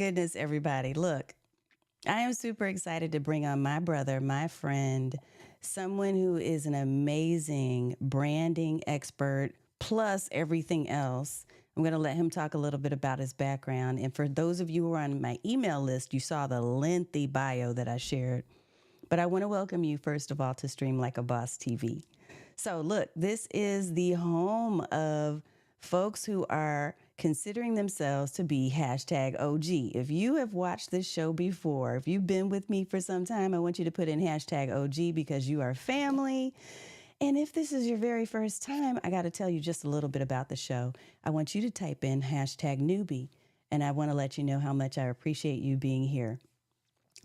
goodness, everybody. Look, I am super excited to bring on my brother, my friend, someone who is an amazing branding expert, plus everything else. I'm going to let him talk a little bit about his background. And for those of you who are on my email list, you saw the lengthy bio that I shared. But I want to welcome you, first of all, to Stream Like a Boss TV. So, look, this is the home of folks who are considering themselves to be hashtag OG. If you have watched this show before, if you've been with me for some time, I want you to put in hashtag OG because you are family. And if this is your very first time, I got to tell you just a little bit about the show. I want you to type in hashtag newbie, and I want to let you know how much I appreciate you being here.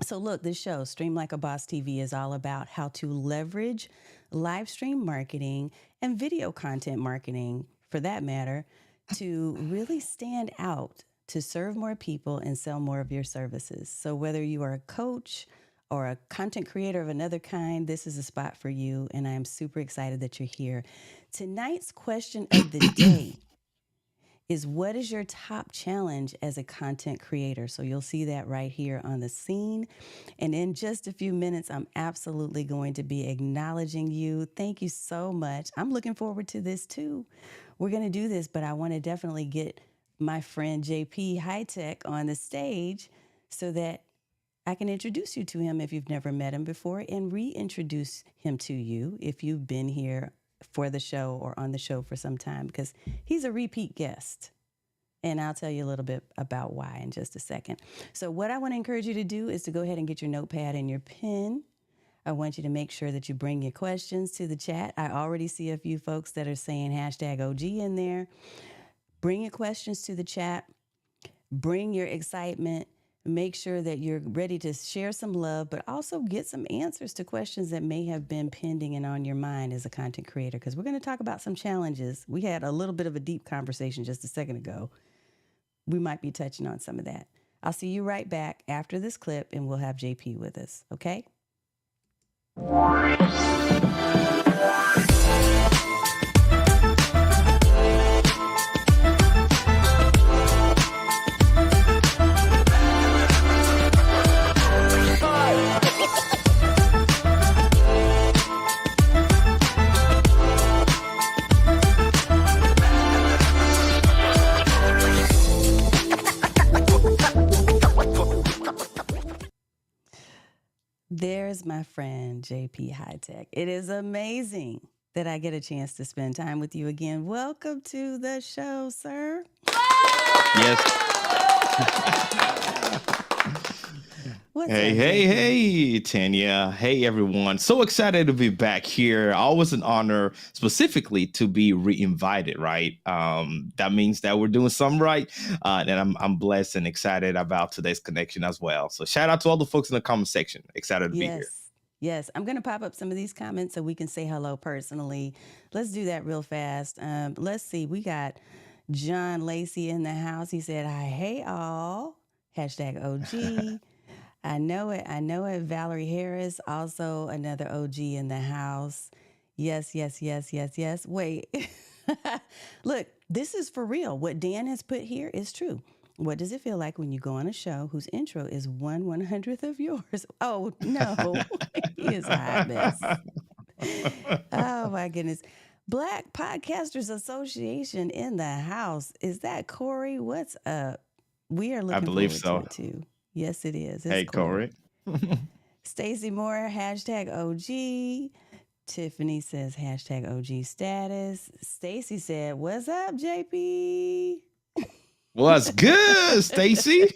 So look, this show, Stream Like a Boss TV, is all about how to leverage live stream marketing and video content marketing, for that matter, to really stand out, to serve more people and sell more of your services. So whether you are a coach or a content creator of another kind, this is a spot for you. And I am super excited that you're here. Tonight's question of the day is, what is your top challenge as a content creator? So you'll see that right here on the scene. And in just a few minutes, I'm absolutely going to be acknowledging you. Thank you so much. I'm looking forward to this too. We're going to do this, but I want to definitely get my friend JP HiTech on the stage so that I can introduce you to him if you've never met him before, and reintroduce him to you if you've been here for the show or on the show for some time, because he's a repeat guest. And I'll tell you a little bit about why in just a second. So what I want to encourage you to do is to go ahead and get your notepad and your pen. I want you to make sure that you bring your questions to the chat. I already see a few folks that are saying hashtag OG in there. Bring your questions to the chat. Bring your excitement. Make sure that you're ready to share some love, but also get some answers to questions that may have been pending and on your mind as a content creator, because we're going to talk about some challenges. We had a little bit of a deep conversation just a second ago. We might be touching on some of that. I'll see you right back after this clip, and we'll have JP with us, okay? There's my friend, JP HiTech. It is amazing that I get a chance to spend time with you again. Welcome to the show, sir. Yes. Hey, Tanya. Hey, everyone. So excited to be back here. Always an honor, specifically to be re-invited, right? That means that we're doing something right. And I'm blessed and excited about today's connection as well. So shout out to all the folks in the comment section. Excited to be here. Yes, I'm going to pop up some of these comments so we can say hello personally. Let's do that real fast. Let's see. We got John Lacey in the house. He said, "Hi, hey all. Hashtag OG." I know it. Valerie Harris, also another OG in the house. Yes. Wait. Look, this is for real. What Dan has put here is true. What does it feel like when you go on a show whose intro is 1/100th of yours? Oh, no. He is a hot mess. Oh, my goodness. Black Podcasters Association in the house. Is that Corey? What's up? We are looking forward to it, too. Yes, it is. It's hey, cool. Corey. Stacy Moore, hashtag OG. Tiffany says hashtag OG status. Stacy said, "What's up, JP?" What's good, Stacy?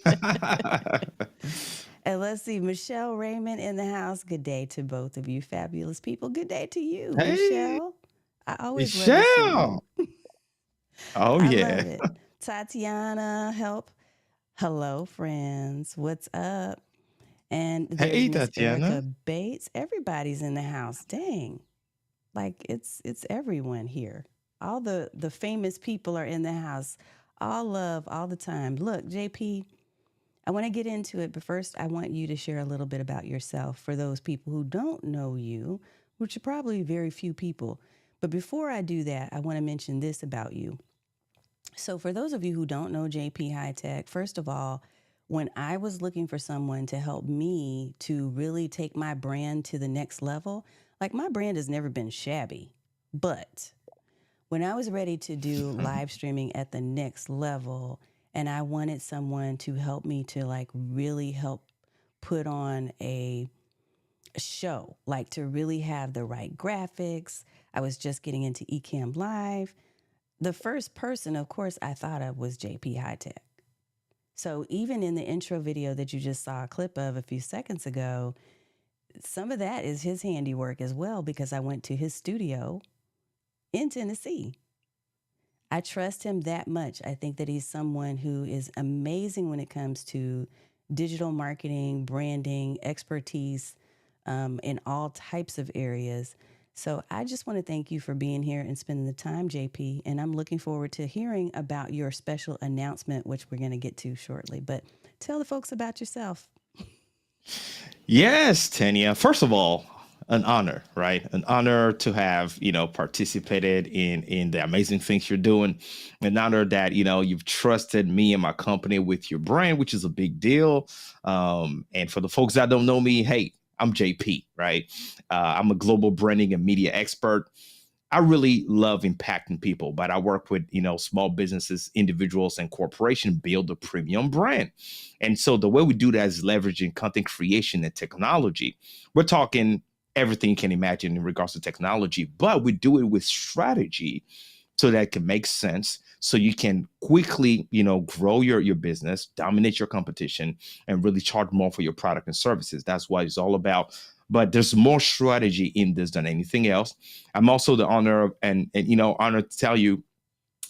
And let's see, Michelle Raymond in the house. Good day to both of you fabulous people. Good day to you, Hey, Michelle. I always Michelle. love to see you. Oh, I yeah. love it. Tatiana, help. Hello, friends. What's up? And there's Hey, Miss Tatiana. Erica Bates. Everybody's in the house. Dang. Like it's everyone here. All the famous people are in the house. All love, all the time. Look, JP, I want to get into it, but first I want you to share a little bit about yourself for those people who don't know you, which are probably very few people. But before I do that, I want to mention this about you. So for those of you who don't know JP HiTech, first of all, When I was looking for someone to help me to really take my brand to the next level, like my brand has never been shabby, but when I was ready to do live streaming at the next level and I wanted someone to help me to like really help put on a show, like to really have the right graphics. I was just getting into Ecamm Live. The first person, of course, I thought of was JP HiTech. So even in the intro video that you just saw a clip of a few seconds ago, some of that is his handiwork as well because I went to his studio in Tennessee. I trust him that much. I think that he's someone who is amazing when it comes to digital marketing, branding, expertise in all types of areas. So I just want to thank you for being here and spending the time, JP. And I'm looking forward to hearing about your special announcement, which we're going to get to shortly. But tell the folks about yourself. Yes, Tanya. First of all, an honor, right? An honor to have, participated in the amazing things you're doing. An honor that, you've trusted me and my company with your brand, which is a big deal. And for the folks that don't know me, hey, I'm JP, right? I'm a global branding and media expert. I really love impacting people, but I work with, small businesses, individuals, and corporations build a premium brand. And so the way we do that is leveraging content creation and technology. We're talking everything you can imagine in regards to technology, but we do it with strategy so that it can make sense. So you can quickly, grow your business, dominate your competition, and really charge more for your product and services. That's what it's all about. But there's more strategy in this than anything else. I'm also the honor of, and honored to tell you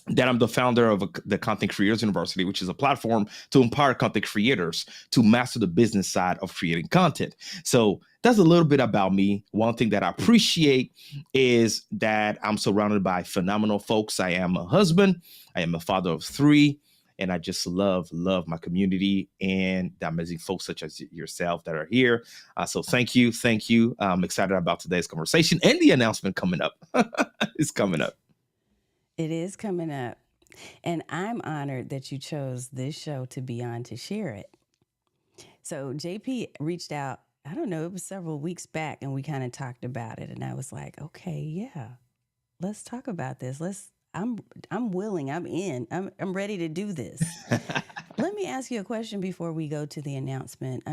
that I'm the founder of the Content Creators University, which is a platform to empower content creators to master the business side of creating content. So that's a little bit about me. One thing that I appreciate is that I'm surrounded by phenomenal folks. I am a husband, I am a father of three, and I just love my community and the amazing folks such as yourself that are here. So thank you, thank you. I'm excited about today's conversation and the announcement coming up. It's coming up. It is coming up. And I'm honored that you chose this show to be on to share it. So JP reached out, I don't know, it was several weeks back, and we kind of talked about it. And I was like, okay, yeah, let's talk about this. I'm willing, I'm in, I'm ready to do this. Let me ask you a question before we go to the announcement.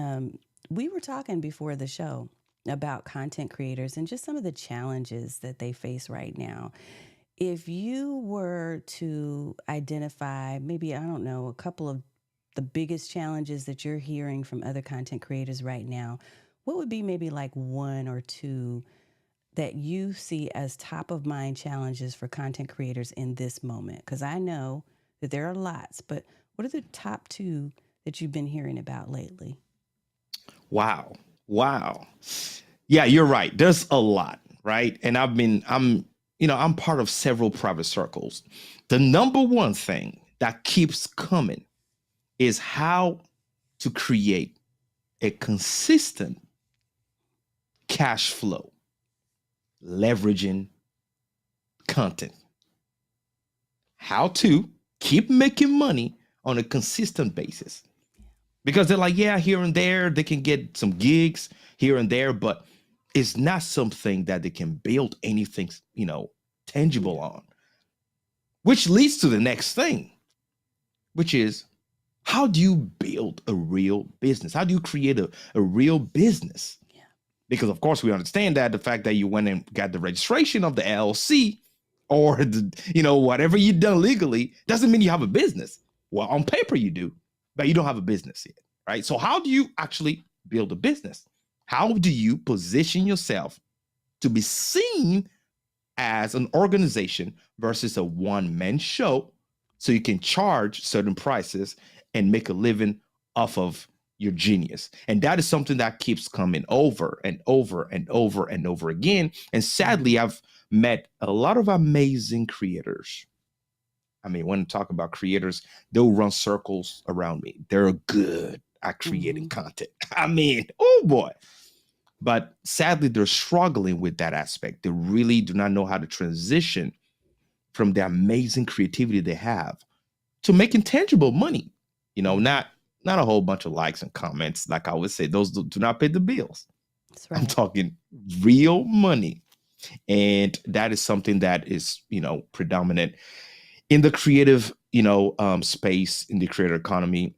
We were talking before the show about content creators and just some of the challenges that they face right now. If you were to identify, maybe, I don't know, a couple of the biggest challenges that you're hearing from other content creators right now, what would be maybe like one or two that you see as top of mind challenges for content creators in this moment? Because I know that there are lots, but what are the top two that you've been hearing about lately? Wow. Wow. Yeah, you're right. There's a lot, right? And I'm part of several private circles. The number one thing that keeps coming is how to create a consistent cash flow, leveraging content. How to keep making money on a consistent basis. Because they're like, yeah, here and there, they can get some gigs here and there, but it's not something that they can build anything, tangible Yeah. on. Which leads to the next thing, which is how do you build a real business? How do you create a real business? Yeah. Because, of course, we understand that the fact that you went and got the registration of the LLC or, whatever you've done legally doesn't mean you have a business. Well, on paper, you do, but you don't have a business yet, right? So, how do you actually build a business? How do you position yourself to be seen as an organization versus a one-man show so you can charge certain prices and make a living off of your genius? And that is something that keeps coming over and over and over and over again. And sadly, Mm-hmm. I've met a lot of amazing creators. I mean, when I talk about creators, they'll run circles around me. They're good at creating Mm-hmm. content. I mean, oh boy. But sadly, they're struggling with that aspect. They really do not know how to transition from the amazing creativity they have to making tangible money. Mm-hmm. Not not a whole bunch of likes and comments. Like I would say, those do not pay the bills. That's I'm right. talking real money. And that is something that is, predominant in the creative, space, in the creator economy,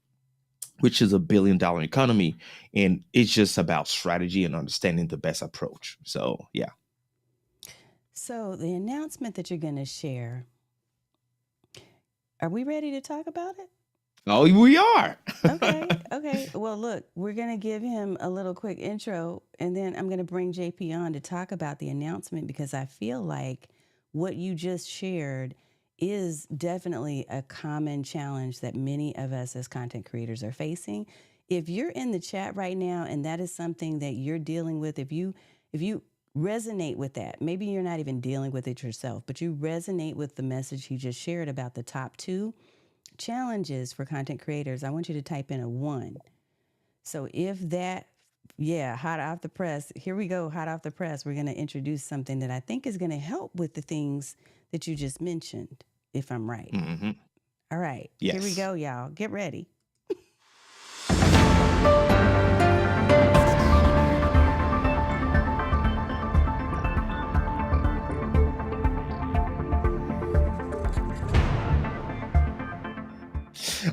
which is $1 billion economy. And it's just about strategy and understanding the best approach. So, yeah. So, the announcement that you're going to share, are we ready to talk about it? Oh, we are. Okay, okay. Well, look, we're going to give him a little quick intro, and then I'm going to bring JP on to talk about the announcement because I feel like what you just shared is definitely a common challenge that many of us as content creators are facing. If you're in the chat right now and that is something that you're dealing with, if you resonate with that, maybe you're not even dealing with it yourself, but you resonate with the message he just shared about the top two challenges for content creators, I want you to type in a one. So if that, yeah, hot off the press, here we go, hot off the press, we're going to introduce something that I think is going to help with the things that you just mentioned, if I'm right. Hmm. All right, here we Yes. go, y'all. Get ready.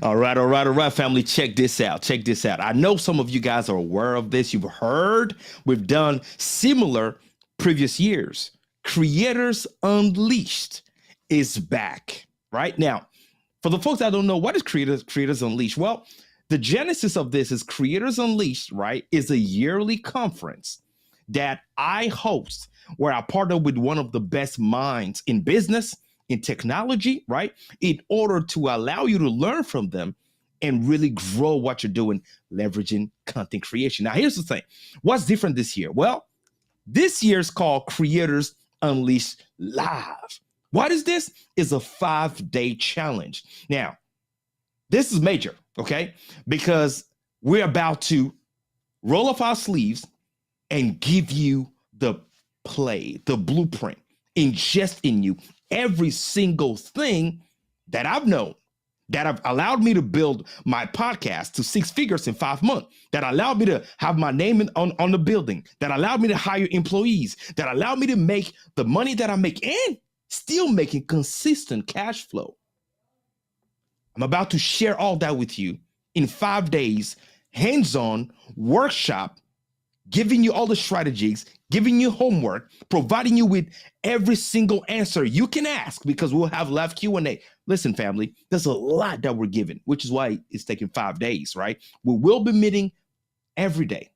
All right, family. Check this out. Check this out. I know some of you guys are aware of this. You've heard we've done similar previous years. Creators Unleashed is back right now. For the folks that don't know, what is Creators Unleashed? Well, the genesis of this is Creators Unleashed, right? Is a yearly conference that I host where I partner with one of the best minds in business, in technology, right? In order to allow you to learn from them and really grow what you're doing, leveraging content creation. Now, here's the thing. What's different this year? Well, this year's called Creators Unleashed Live. What is this? It's a 5-day challenge. Now, this is major, okay? Because we're about to roll up our sleeves and give you the play, the blueprint, ingest in you every single thing that I've known that have allowed me to build my podcast to 6 figures in 5 months, that allowed me to have my name on the building, that allowed me to hire employees, that allowed me to make the money that I make and still making consistent cash flow. I'm about to share all that with you in 5 days, hands-on workshop, giving you all the strategies, giving you homework, providing you with every single answer you can ask because we'll have live Q&A. Listen, family, there's a lot that we're giving, which is why it's taking 5 days, right? We will be meeting every day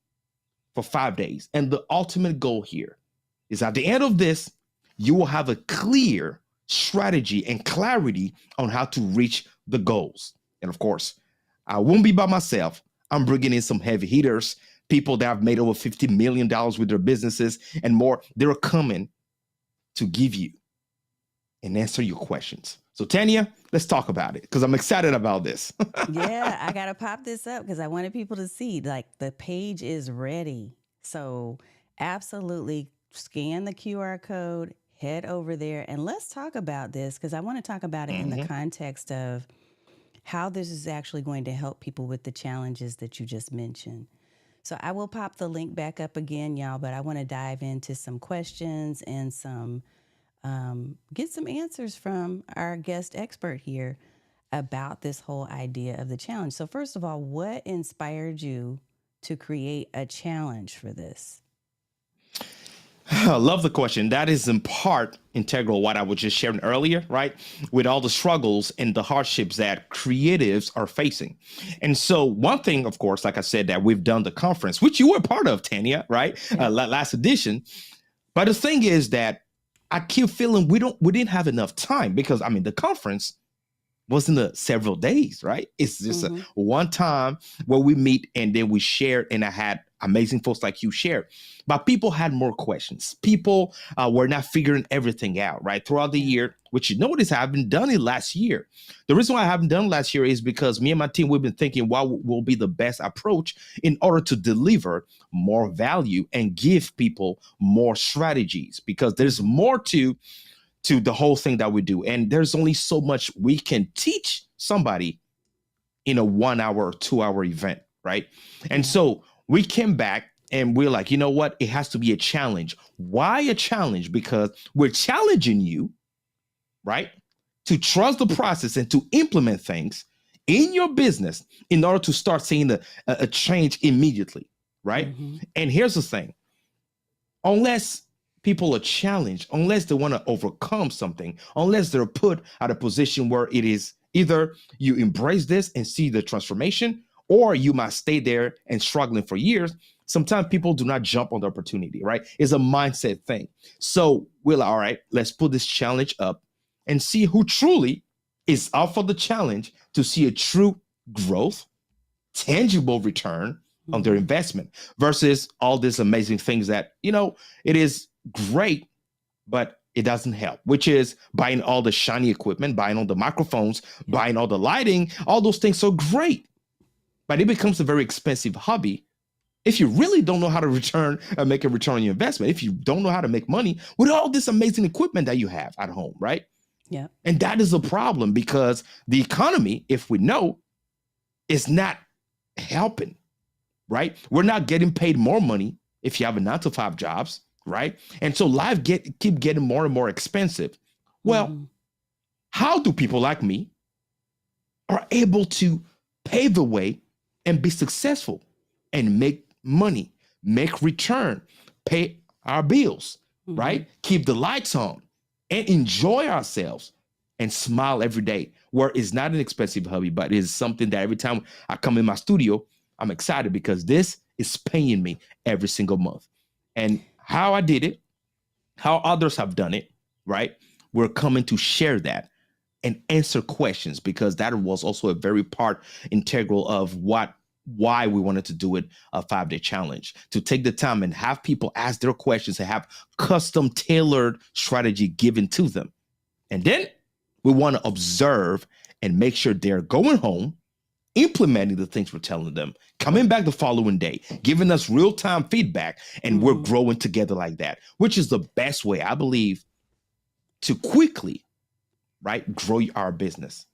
for 5 days. And the ultimate goal here is at the end of this, you will have a clear strategy and clarity on how to reach the goals. And of course, I won't be by myself. I'm bringing in some heavy hitters, people that have made over $50 million with their businesses and more. They're coming to give you and answer your questions. So, Tanya, let's talk about it because I'm excited about this. Yeah, I got to pop this up because I wanted people to see like the page is ready. So, absolutely scan the QR code, head over there, and let's talk about this because I want to talk about it in the Mhm. context of how this is actually going to help people with the challenges that you just mentioned. So I will pop the link back up again, y'all, but I want to dive into some questions and some get some answers from our guest expert here about this whole idea of the challenge. So first of all, what inspired you to create a challenge for this? I love the question. That is in part integral what I was just sharing earlier, right? With all the struggles and the hardships that creatives are facing. And so one thing, of course, like I said, that we've done the conference, which you were part of, Tanya, right? Yeah. Last edition. But the thing is that I keep feeling we didn't have enough time because I mean the conference wasn't a several days, right? It's just a Mm-hmm. one time where we meet and then we share. And I had amazing folks like you share. But people had more questions. People were not figuring everything out, right? Throughout the Yeah. year, which you notice I haven't done it last year. The reason why I haven't done it last year is because me and my team, we've been thinking what will be the best approach in order to deliver more value and give people more strategies because there's Mm-hmm. more to the whole thing that we do. And there's only so much we can teach somebody in a 1 hour or 2 hour event, right? And Yeah. so we came back and we're like, you know what? It has to be a challenge. Why a challenge? Because we're challenging you, right? To trust the process and to implement things in your business in order to start seeing a change immediately, right? Mm-hmm. And here's the thing, unless people are challenged, unless they want to overcome something, unless they're put at a position where it is either you embrace this and see the transformation, or you might stay there and struggling for years. Sometimes people do not jump on the opportunity, right? It's a mindset thing. So we're like, all right, let's put this challenge up and see who truly is up for the challenge to see a true growth, tangible return on their Mm-hmm. investment versus all these amazing things that, it is great, but it doesn't help, which is buying all the shiny equipment, buying all the microphones, Yep. buying all the lighting, all those things are great, but it becomes a very expensive hobby if you really don't know how to make a return on your investment, if you don't know how to make money with all this amazing equipment that you have at home, right? Yep. And that is a problem because the economy, if we know, is not helping, right? We're not getting paid more money if you have a 9 to 5 jobs, right? And so life keep getting more and more expensive. Well, Mm-hmm. how do people like me are able to pave the way and be successful and make money, make return, pay our bills, Mm-hmm. right? Keep the lights on and enjoy ourselves and smile every day. Where it's not an expensive hobby, but it is something that every time I come in my studio, I'm excited because this is paying me every single month. And how I did it, how others have done it, right? We're coming to share that and answer questions because that was also a very part integral of why we wanted to do it, a 5 day challenge, to take the time and have people ask their questions and have custom tailored strategy given to them. And then we want to observe and make sure they're going home implementing the things we're telling them, coming back the following day, giving us real time feedback, and we're Mm-hmm. growing together like that, which is the best way, I believe, to quickly, right, grow our business.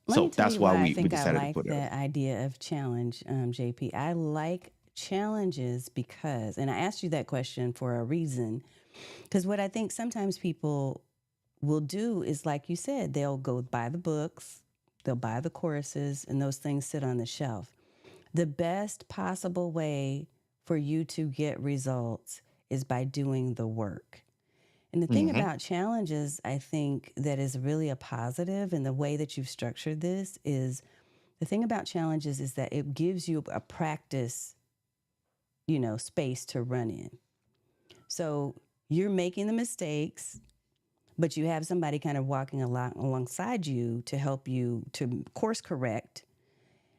Let me So tell that's you why why I we think I decided to like put it up. the idea of challenge, JP. I like challenges because, and I asked you that question for a reason, because what I think sometimes people will do is, like you said, they'll go buy the books, they'll buy the courses, and those things sit on the shelf. The best possible way for you to get results is by doing the work. And the thing Mm-hmm. about challenges, I think, that is really a positive, and the way that you've structured this is the thing about challenges is that it gives you a practice, space to run in. So you're making the mistakes, but you have somebody kind of walking alongside you to help you to course correct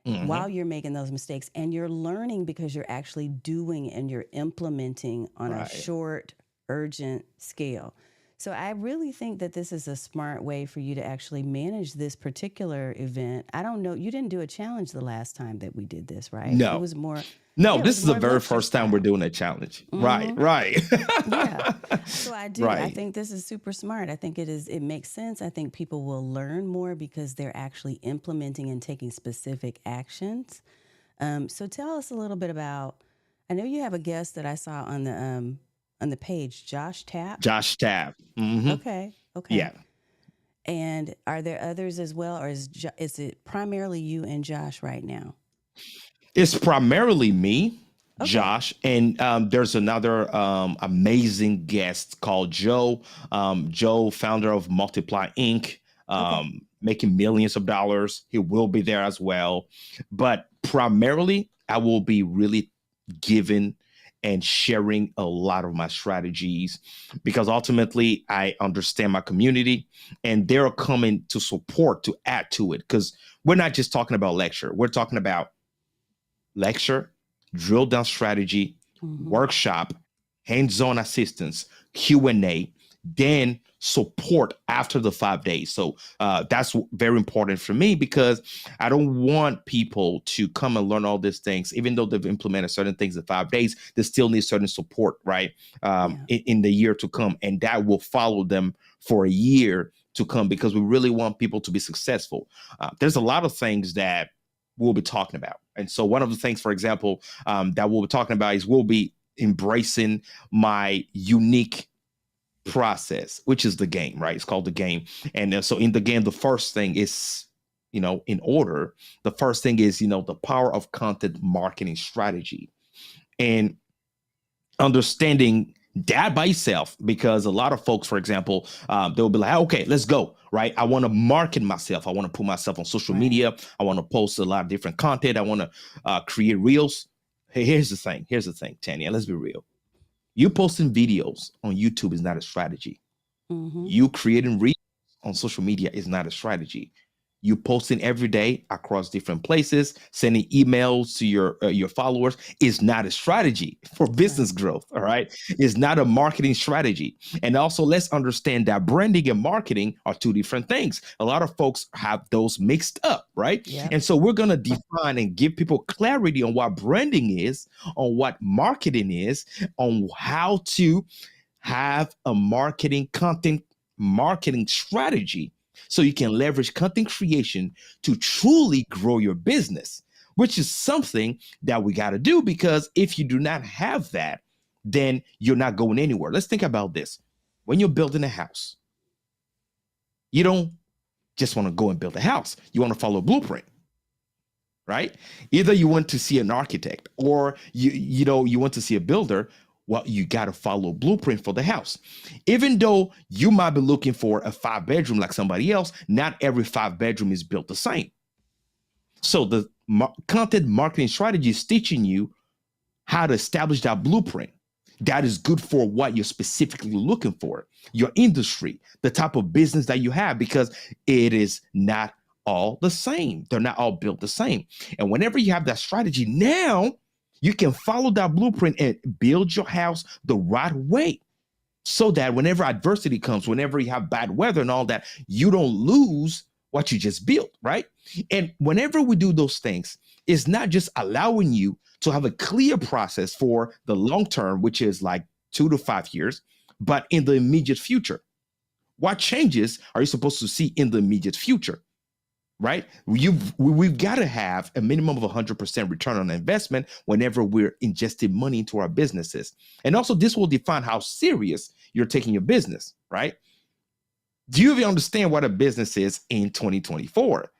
Mm-hmm. while you're making those mistakes, and you're learning because you're actually doing and you're implementing on a Right. short, urgent scale. So I really think that this is a smart way for you to actually manage this particular event. I don't know, you didn't do a challenge the last time that we did this, right? It No, was more, no, yeah, it this was is the more very lecture first time we're style. doing a challenge. Right, Mm-hmm. right. Yeah. So I do. I Right. think this is super smart. I think it makes sense. I think people will learn more because they're actually implementing and taking specific actions. So tell us a little bit about. I know you have a guest that I saw on the page, Josh Tapp. Josh Tabb. Mm-hmm. Okay, okay. Yeah. And are there others as well, or is it primarily you and Josh right now? It's primarily me, Okay, Josh, and there's another amazing guest called Joe. Joe, founder of Multiply Inc., okay. making millions of dollars. He will be there as well. But primarily, I will be really giving and sharing a lot of my strategies because ultimately I understand my community and they're coming to support, to add to it. Because we're not just talking about lecture, we're talking about lecture, drill down strategy, Mm-hmm. workshop, hands-on assistance, Q&A, then support after the 5 days. So that's very important for me because I don't want people to come and learn all these things, even though they've implemented certain things in 5 days, they still need certain support, right? Yeah. In the year to come. And that will follow them for a year to come because we really want people to be successful. There's a lot of things that we'll be talking about. And so one of the things, for example, that we'll be talking about is we'll be embracing my unique process, which is the game, right? It's called the game. And so in the game, the first thing is, in order, the first thing is, the power of content marketing strategy and understanding that by itself, because a lot of folks, for example, they'll be like, okay, let's go, right? I want to market myself. I want to put myself on social Right. media. I want to post a lot of different content. I want to create reels. Hey, here's the thing, Tanya, let's be real. You posting videos on YouTube is not a strategy. Mm-hmm. You creating reels on social media is not a strategy. You posting every day across different places, sending emails to your followers is not a strategy for business Right. growth. All right, it's not a marketing strategy. And also, let's understand that branding and marketing are two different things. A lot of folks have those mixed up, right? Yep. And so we're gonna define and give people clarity on what branding is, on what marketing is, on how to have a content marketing strategy so you can leverage content creation to truly grow your business, which is something that we got to do, because if you do not have that, then you're not going anywhere. Let's think about this. When you're building a house, you don't just want to go and build a house. You want to follow a blueprint, right? Either you want to see an architect or you want to see a builder. Well, you got to follow a blueprint for the house. Even though you might be looking for a 5 bedroom like somebody else, not every 5 bedroom is built the same. So the content marketing strategy is teaching you how to establish that blueprint that is good for what you're specifically looking for, your industry, the type of business that you have, because it is not all the same. They're not all built the same. And whenever you have that strategy, now you can follow that blueprint and build your house the right way, so that whenever adversity comes, whenever you have bad weather and all that, you don't lose what you just built, right? And whenever we do those things, it's not just allowing you to have a clear process for the long term, which is like 2 to 5 years, but in the immediate future. What changes are you supposed to see in the immediate future? Right? We've got to have a minimum of 100% return on investment whenever we're ingesting money into our businesses. And also, this will define how serious you're taking your business, right? Do you even understand what a business is in 2024?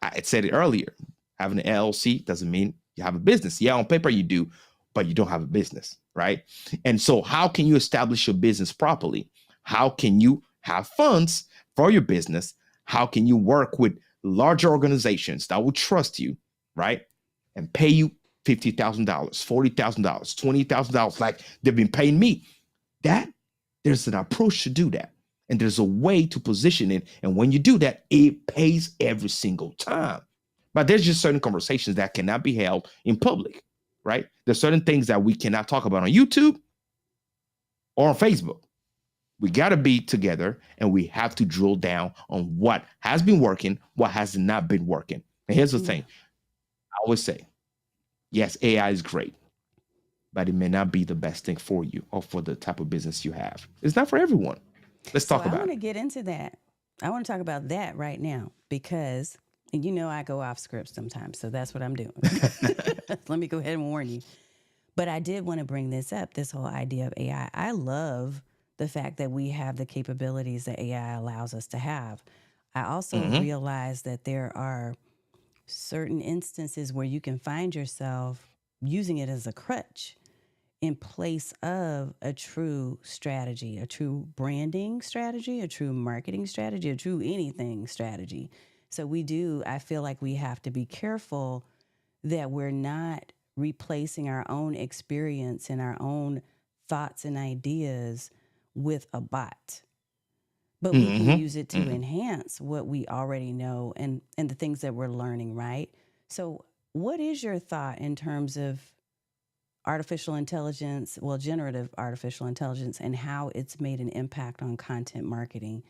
I said it earlier. Having an LLC doesn't mean you have a business. Yeah, on paper you do, but you don't have a business, right? And so, how can you establish your business properly? How can you have funds for your business? How can you work with larger organizations that will trust you, right? And pay you $50,000, $40,000, $20,000, like they've been paying me. That there's an approach to do that. And there's a way to position it. And when you do that, it pays every single time. But there's just certain conversations that cannot be held in public, right? There's certain things that we cannot talk about on YouTube or on Facebook. We got to be together and we have to drill down on what has been working, what has not been working. And here's the Yeah. thing. I always say, yes, AI is great, but it may not be the best thing for you or for the type of business you have. It's not for everyone. Let's So talk I about want it. to get into that. I want to talk about that right now because, and you know, I go off script sometimes. So that's what I'm doing. Let me go ahead and warn you. But I did want to bring this up, this whole idea of AI. I love the fact that we have the capabilities that AI allows us to have. I also Mm-hmm. realize that there are certain instances where you can find yourself using it as a crutch in place of a true strategy, a true branding strategy, a true marketing strategy, a true anything strategy. So I feel like we have to be careful that we're not replacing our own experience and our own thoughts and ideas with a bot. But we can Mm-hmm. use it to Mm-hmm. enhance what we already know and the things that we're learning, right? So, what is your thought in terms of artificial intelligence, well, generative artificial intelligence, and how it's made an impact on content marketing?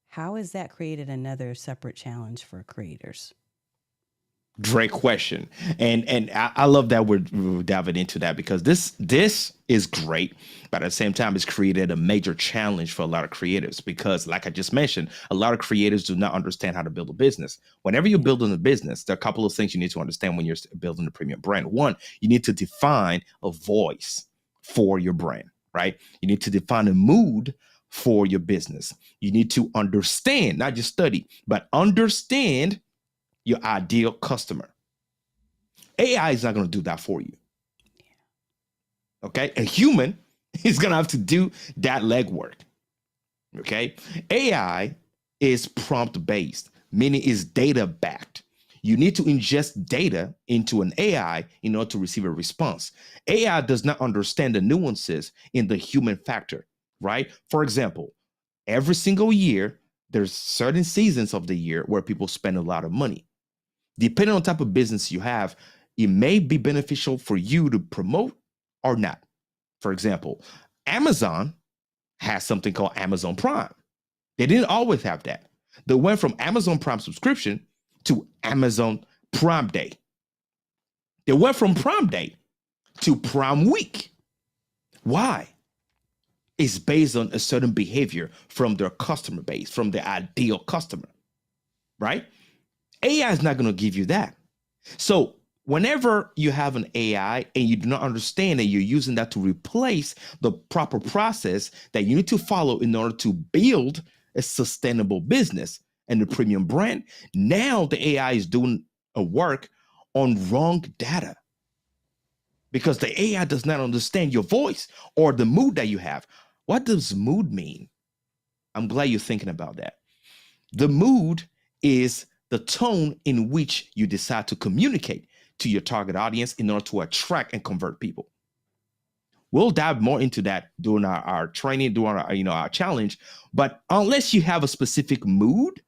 How has that created another separate challenge for creators? Great question, and I love that we're diving into that because this is great, but at the same time, it's created a major challenge for a lot of creators because, like I just mentioned, a lot of creators do not understand how to build a business. Whenever you're Yeah. building a business, there are a couple of things you need to understand when you're building a premium brand. One, you need to define a voice for your brand, right? You need to define a mood for your business. You need to understand, not just study, but understand your ideal customer. AI is not going to do that for you. Okay. A human is going to have to do that legwork. Okay. AI is prompt based, meaning it's data backed. You need to ingest data into an AI in order to receive a response. AI does not understand the nuances in the human factor, right? For example, every single year, there's certain seasons of the year where people spend a lot of money. Depending on the type of business you have, it may be beneficial for you to promote or not. For example, Amazon has something called Amazon Prime. They didn't always have that. They went from Amazon Prime subscription to Amazon Prime Day. They went from Prime Day to Prime Week. Why? It's based on a certain behavior from their customer base, from the ideal customer, right? AI is not going to give you that. So whenever you have an AI and you do not understand that you're using that to replace the proper process that you need to follow in order to build a sustainable business and a premium brand, now the AI is doing a work on wrong data because the AI does not understand your voice or the mood that you have. What does mood mean? I'm glad you're thinking about that. The mood is the tone in which you decide to communicate to your target audience in order to attract and convert people. We'll dive more into that during our training, during our challenge. But unless you have a specific mood,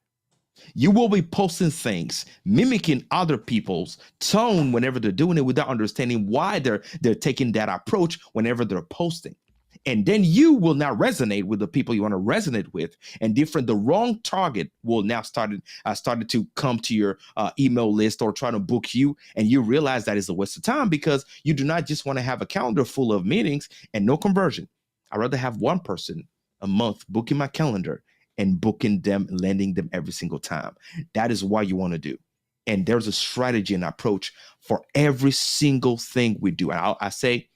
you will be posting things mimicking other people's tone whenever they're doing it without understanding why they're taking that approach whenever they're posting. And then you will now resonate with the people you want to resonate with, and different the wrong target will now started to come to your email list or try to book you, and you realize that is a waste of time because you do not just want to have a calendar full of meetings and no conversion. I'd rather have one person a month booking my calendar and booking them, landing them every single time. That is what you want to do. And there's a strategy and approach for every single thing we do. And I say,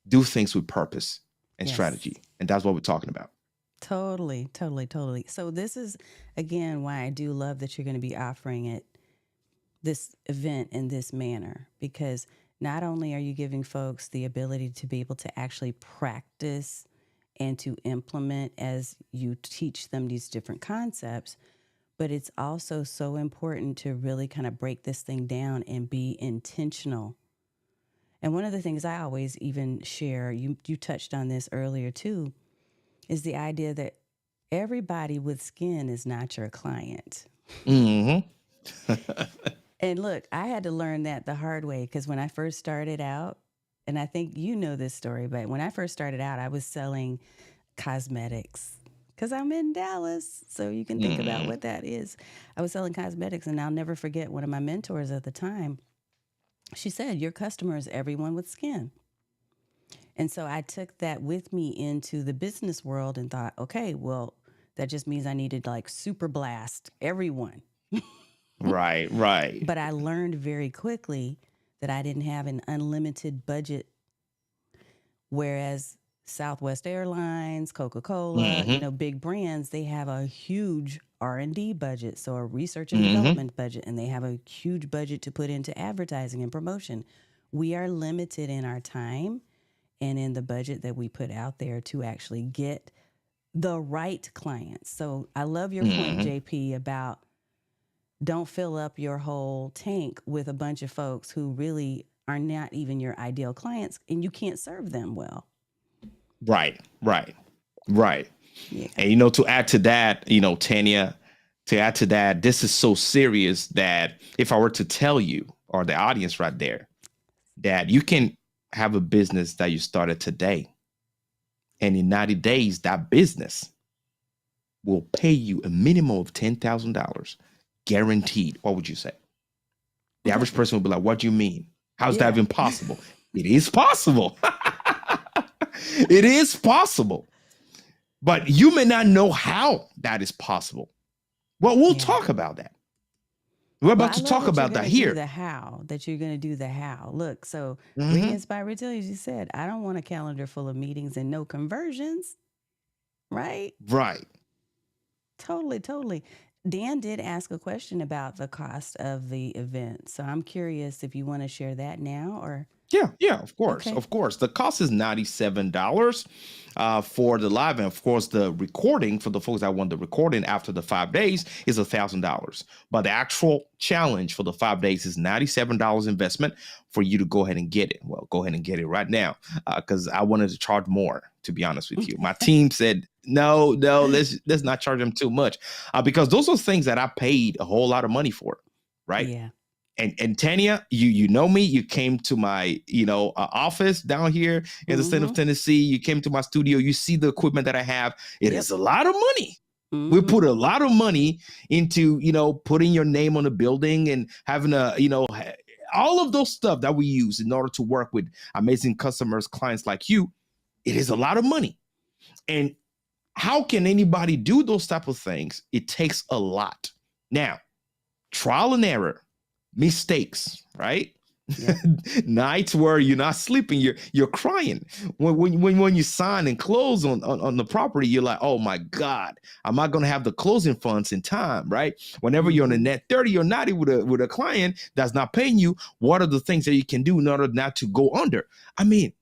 do things with purpose and Yes. strategy. And that's what we're talking about. Totally, totally, totally. So this is again why I do love that you're going to be offering it this event in this manner because not only are you giving folks the ability to be able to actually practice and to implement as you teach them these different concepts, but it's also so important to really kind of break this thing down and be intentional. And one of the things I always even share, you touched on this earlier too, is the idea that everybody with skin is not your client. Mm-hmm. And look, I had to learn that the hard way because when I first started out, and I think you know this story, but when I first started out, I was selling cosmetics because I'm in Dallas. So you can think about Mm-hmm. what that is. I was selling cosmetics, and I'll never forget one of my mentors at the time. She said, your customer is everyone with skin. And so I took that with me into the business world and thought, okay, well, that just means I needed like super blast everyone. Right, right. But I learned very quickly that I didn't have an unlimited budget, whereas Southwest Airlines, Coca-Cola, Mm-hmm. big brands, they have a huge R&D budget, so a research and Mm-hmm. development budget, and they have a huge budget to put into advertising and promotion. We are limited in our time and in the budget that we put out there to actually get the right clients. So I love your point, Mm-hmm. JP, about don't fill up your whole tank with a bunch of folks who really are not even your ideal clients and you can't serve them well. Right, right, right. Yeah. And to add to that, Tanya, to add to that, this is so serious that if I were to tell you or the audience right there that you can have a business that you started today, and in 90 days, that business will pay you a minimum of $10,000 guaranteed. What would you say? The average person will be like, what do you mean? How's that Yeah. even possible? It is possible. It is possible. But you may not know how that is possible. Well, we'll Yeah. talk about that. We're Well, about I to love talk that you're about going that to do here. the how, that you're going to do the how. Look, so Hmm. re-inspire retail, as you said, I don't want a calendar full of meetings and no conversions, right? Right. Totally, totally. Dan did ask a question about the cost of the event. So I'm curious if you want to share that now or Yeah, yeah, of course, okay. of course. The cost is $97 for the live, and of course, the recording for the folks that want the recording after the 5 days is $1,000. But the actual challenge for the 5 days is $97 investment for you to go ahead and get it. Well, go ahead and get it right now because I wanted to charge more. To be honest with you, my team said no, no, let's not charge them too much because those are things that I paid a whole lot of money for, right? Yeah. And Tanya, you know me. You came to my office down here in the state of Mm-hmm. Tennessee. You came to my studio. You see the equipment that I have. It Yep. is a lot of money. We Mm-hmm. put a lot of money into putting your name on a building and having all of those stuff that we use in order to work with amazing customers, clients like you. It is a lot of money. And how can anybody do those type of things? It takes a lot. Now, trial and error, mistakes, right? Yep. Nights where you're not sleeping, you're crying. When you sign and close on the property, you're like, oh my God, am I gonna have the closing funds in time, right? Whenever you're on a Mm-hmm. net 30 or 90 with a client that's not paying you, what are the things that you can do in order not to go under? I mean,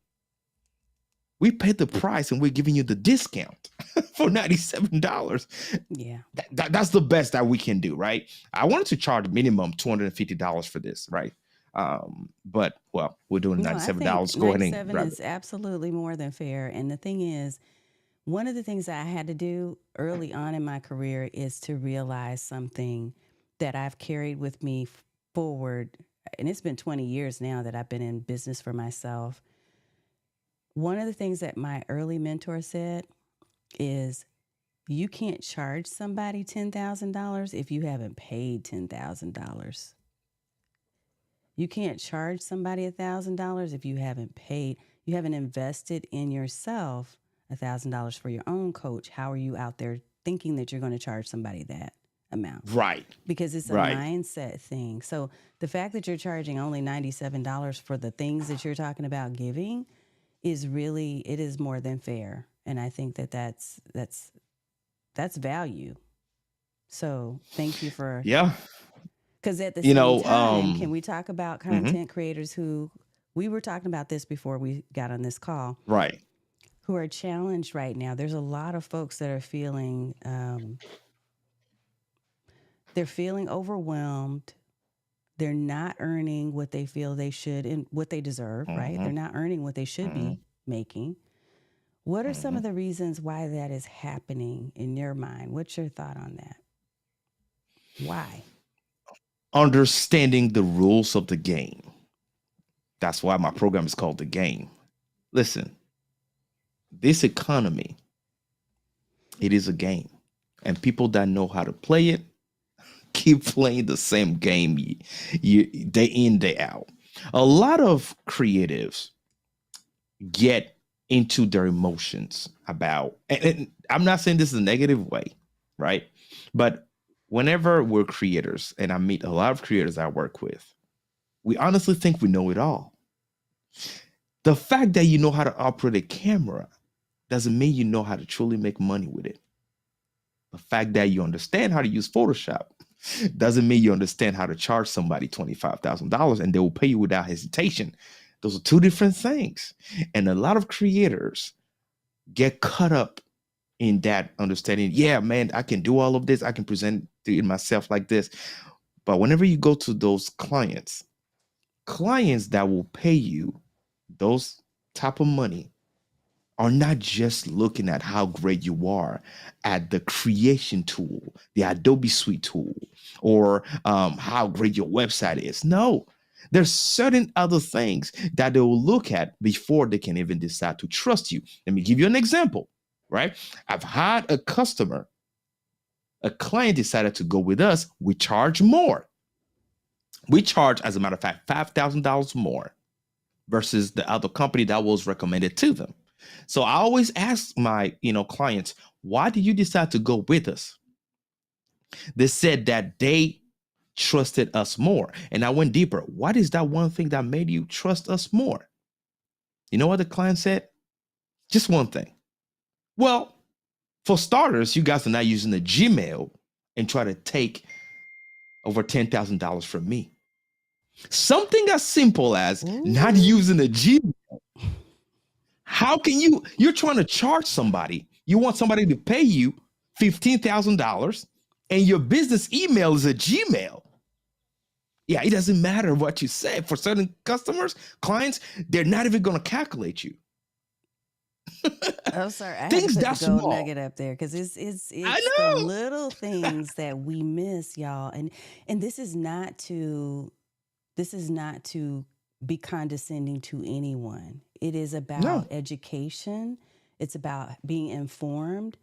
we paid the price and we're giving you the discount for $97. Yeah. That's the best that we can do, right? I wanted to charge minimum $250 for this, right? But well, we're doing No, I think $97. Go ahead and 97 grab is it. absolutely more than fair. And the thing is, one of the things I had to do early on in my career is to realize something that I've carried with me forward. And it's been 20 years now that I've been in business for myself. One of the things that my early mentor said is you can't charge somebody $10,000 if you haven't paid $10,000. You can't charge somebody $1,000 if you haven't paid, you haven't invested in yourself $1,000 for your own coach. How are you out there thinking that you're going to charge somebody that amount? Right, Because it's a right. mindset thing. So the fact that you're charging only $97 for the things that you're talking about giving is really, it is more than fair. And I think that that's value. So thank you for, Yeah. because at the You same know, time, can we talk about mhm, content creators who we were talking about this before we got on this call, right. who are challenged right now? There's a lot of folks that are feeling they're feeling overwhelmed. They're not earning what they feel they should and what they deserve. Right? They're Hmm. not earning what they should Hmm. be making. What are some Hmm. of the reasons why that is happening in your mind? What's your thought on that? Why? Understanding the rules of the game. That's why my program is called The Game. Listen, this economy, it is a game. And people that know how to play it keep playing the same game day in, day out. A lot of creatives get into their emotions about, and I'm not saying this is a negative way, right? But whenever we're creators, and I meet a lot of creators I work with, we honestly think we know it all. The fact that you know how to operate a camera doesn't mean you know how to truly make money with it. The fact that you understand how to use Photoshop doesn't mean you understand how to charge somebody $25,000 and they will pay you without hesitation. Those are two different things. And a lot of creators get caught up in that understanding. Yeah, man, I can do all of this. I can present it myself like this. But whenever you go to those clients that will pay you those type of money are not just looking at how great you are at the creation tool, the Adobe Suite tool, or how great your website is. No, there's certain other things that they will look at before they can even decide to trust you. Let me give you an example, right? I've had a client decided to go with us. We charge more. We charge, as a matter of fact, $5,000 more versus the other company that was recommended to them. So I always ask my, clients, why did you decide to go with us? They said that they trusted us more. And I went deeper. What is that one thing that made you trust us more? You know what the client said? Just one thing. Well, for starters, you guys are not using the Gmail and try to take over $10,000 from me. Something as simple as not Ooh. using the Gmail. How can you're trying to charge somebody? You want somebody to pay you $15,000 and your business email is a Gmail. Yeah, it doesn't matter what you say. For certain customers, clients, they're not even going to calculate you. Oh, sorry. I had to Things put the that gold small. nugget up there because I it's the know. little things that we miss, y'all. And this is not to be condescending to anyone. It is about No. education. It's about being informed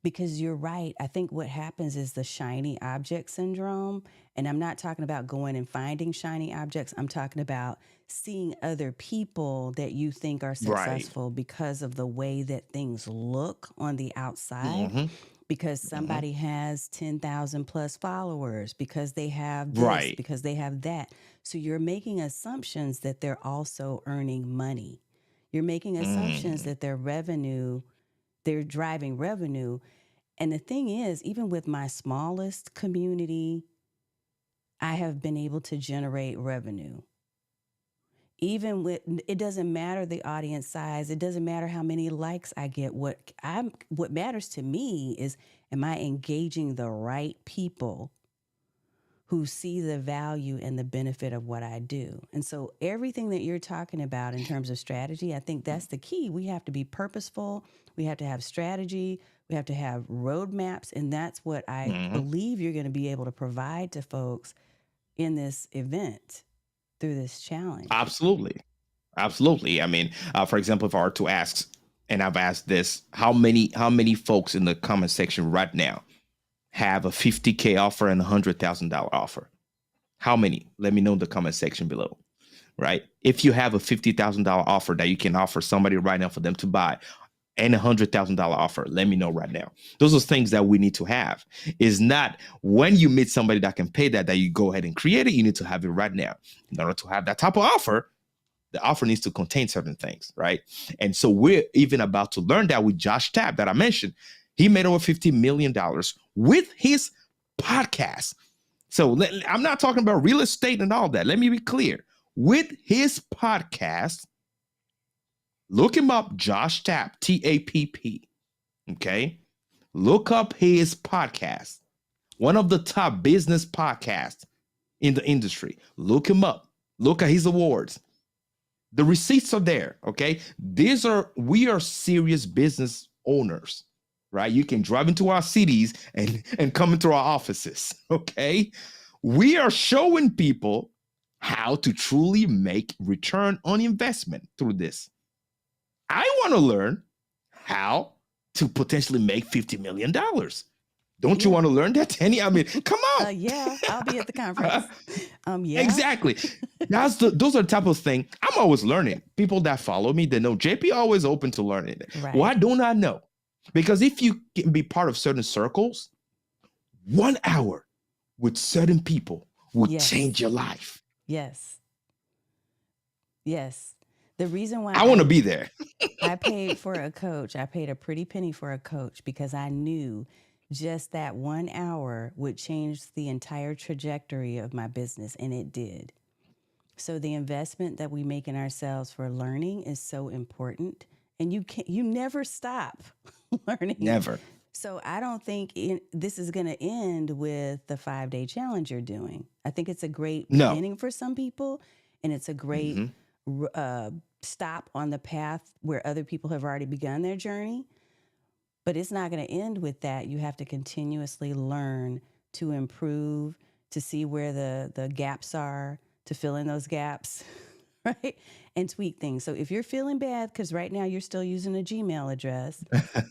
because you're right. I think what happens is the shiny object syndrome. And I'm not talking about going and finding shiny objects. I'm talking about seeing other people that you think are Right. successful because of the way that things look on the outside. Mm-hmm. Because Mm-hmm. somebody has 10,000 plus followers, because they have this, Right. because they have that. So you're making assumptions that they're also earning money. You're making assumptions Mm. that their revenue, they're driving revenue. And the thing is, even with my smallest community, I have been able to generate revenue. Even with it doesn't matter the audience size, it doesn't matter how many likes I get. What matters to me is, am I engaging the right people who see the value and the benefit of what I do? And so everything that you're talking about in terms of strategy, I think that's the key. We have to be purposeful, we have to have strategy, we have to have roadmaps, and that's what I Mm-hmm. believe you're going to be able to provide to folks in this event through this challenge. Absolutely. Absolutely. I mean, for example, if I were to ask, and I've asked this, how many folks in the comment section right now have a 50K offer and $100,000 offer? How many? Let me know in the comment section below. Right? If you have a $50,000 offer that you can offer somebody right now for them to buy, and $100,000 offer, let me know right now. Those are things that we need to have. Is not when you meet somebody that can pay that you go ahead and create it. You need to have it right now. In order to have that type of offer, the offer needs to contain certain things, right? And so we're even about to learn that with Josh Tapp that I mentioned. He made over $50 million with his podcast. So I'm not talking about real estate and all that. Let me be clear. With his podcast, look him up, Josh Tapp, TAPP. Okay. Look up his podcast, one of the top business podcasts in the industry. Look him up. Look at his awards. The receipts are there. Okay. We are serious business owners, right? You can drive into our cities and come into our offices. Okay. We are showing people how to truly make return on investment through this. I want to learn how to potentially make $50 million. Don't you Yeah. want to learn that, Tenny? I mean, come on. Yeah, I'll be at the conference. Yeah. Exactly. Those are the type of thing I'm always learning. People that follow me, they know JP always open to learning. Why Right. don't I know? Because if you can be part of certain circles, 1 hour with certain people will change Yes. your life. Yes. Yes. The reason why I want to be there. I paid for a coach, I paid a pretty penny for a coach because I knew just that 1 hour would change the entire trajectory of my business, and it did. So the investment that we make in ourselves for learning is so important, and you never stop learning. Never. So I don't think this is going to end with the 5 day challenge you're doing. I think it's a great No. beginning for some people, and it's a great Mm-hmm. uh, stop on the path where other people have already begun their journey. But it's not going to end with that. You have to continuously learn to improve, to see where the gaps are, to fill in those gaps, right? And tweak things. So if you're feeling bad, because right now you're still using a Gmail address,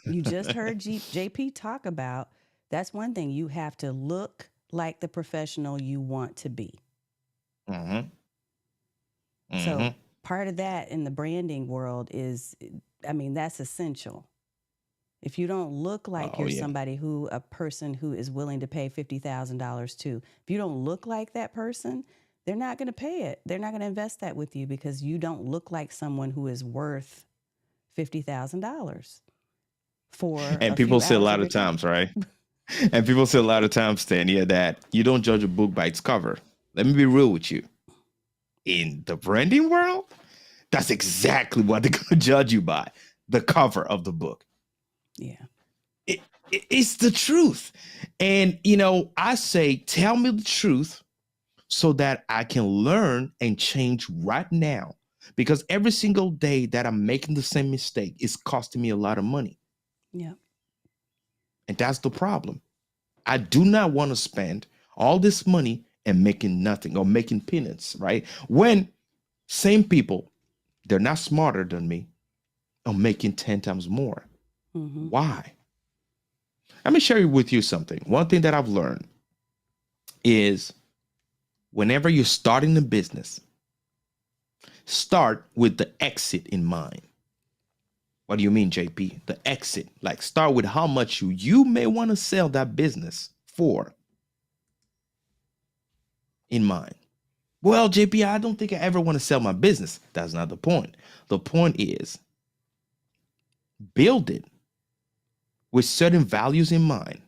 you just heard JP talk about, that's one thing. You have to look like the professional you want to be. Mm-hmm. So Mm-hmm. part of that in the branding world is, I mean, that's essential. If you don't look like Oh you're yeah. somebody who, a person who is willing to pay $50,000 to, if you don't look like that person, they're not going to pay it. They're not going to invest that with you because you don't look like someone who is worth $50,000 for And a people few say a hours of lot your of time. times, right? And people say a lot of times, Tanya, that you don't judge a book by its cover. Let me be real with you. In the branding world, that's exactly what they're going to judge you by, the cover of the book. Yeah, It, it's the truth. And, I say, tell me the truth so that I can learn and change right now. Because every single day that I'm making the same mistake is costing me a lot of money. yeah, And that's the problem. I do not want to spend all this money and making nothing or making peanuts, right? When same people, they're not smarter than me, are making 10 times more. mm-hmm. Why? Let me share with you something. One thing that I've learned is whenever you're starting a business, start with the exit in mind. What do you mean, JP? The exit. Like start with how much you may want to sell that business for in mind. Well, JP, I don't think I ever want to sell my business. That's not the point. The point is build it with certain values in mind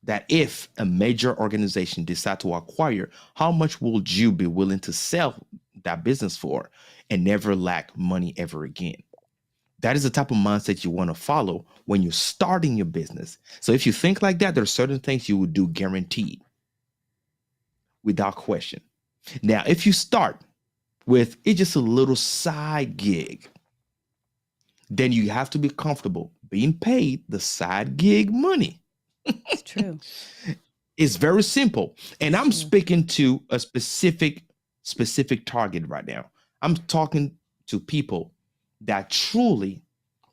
that if a major organization decide to acquire, how much would you be willing to sell that business for and never lack money ever again? That is the type of mindset you want to follow when you're starting your business. So if you think like that, there are certain things you would do guaranteed without question. Now, if you start with it's just a little side gig, then you have to be comfortable being paid the side gig money. It's true. It's very simple. And It's I'm true. speaking to a specific target right now. I'm talking to people that truly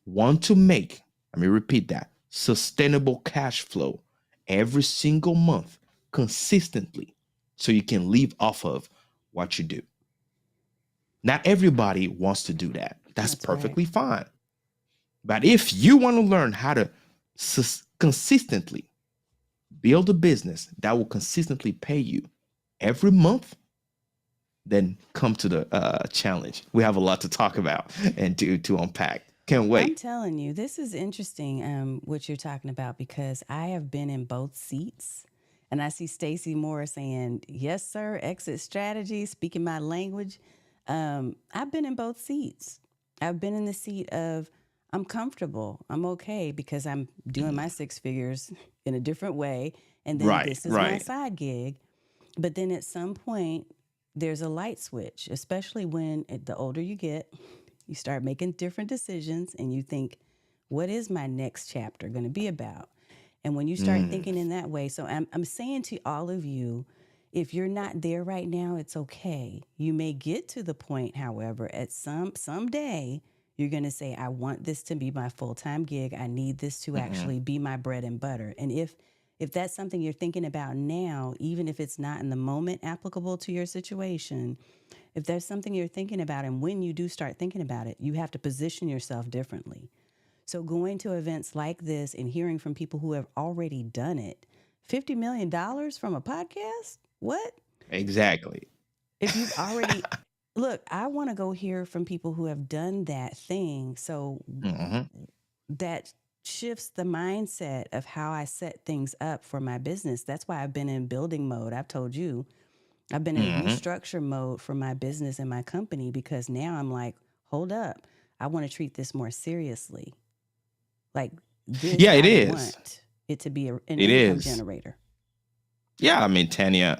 want to make, let me repeat that, sustainable cash flow every single month consistently so you can live off of what you do. Not everybody wants to do that. That's That's right. perfectly fine. But if you want to learn how to consistently build a business that will consistently pay you every month, then come to the challenge. We have a lot to talk about and to unpack. Can't I'm wait. telling you, this is interesting, what you're talking about, because I have been in both seats. And I see Stacey Moore saying, yes, sir, exit strategy, speaking my language. I've been in both seats. I've been in the seat of, I'm comfortable, I'm okay because I'm doing my six figures in a different way. And then Right, this is my right. side gig. But then at some point, there's a light switch, especially when the older you get, you start making different decisions and you think, what is my next chapter going to be about? And when you start Mm, thinking in that way, so I'm saying to all of you, if you're not there right now, it's okay. You may get to the point, however, at someday you're going to say, I want this to be my full-time gig. I need this to mm-mm. actually be my bread and butter. And if that's something you're thinking about now, even if it's not in the moment applicable to your situation, if there's something you're thinking about, and when you do start thinking about it, you have to position yourself differently. So, going to events like this and hearing from people who have already done it, $50 million from a podcast? What? Exactly. If you've already, look, I want to go hear from people who have done that thing. So, Hmm. that shifts the mindset of how I set things up for my business. That's why I've been in building mode. I've told you, I've been in Hmm. restructure mode for my business and my company because now I'm like, hold up. I want to treat this more seriously. Like this, Yeah, it I is. want it to be an It income is. generator. Yeah, I mean, Tanya.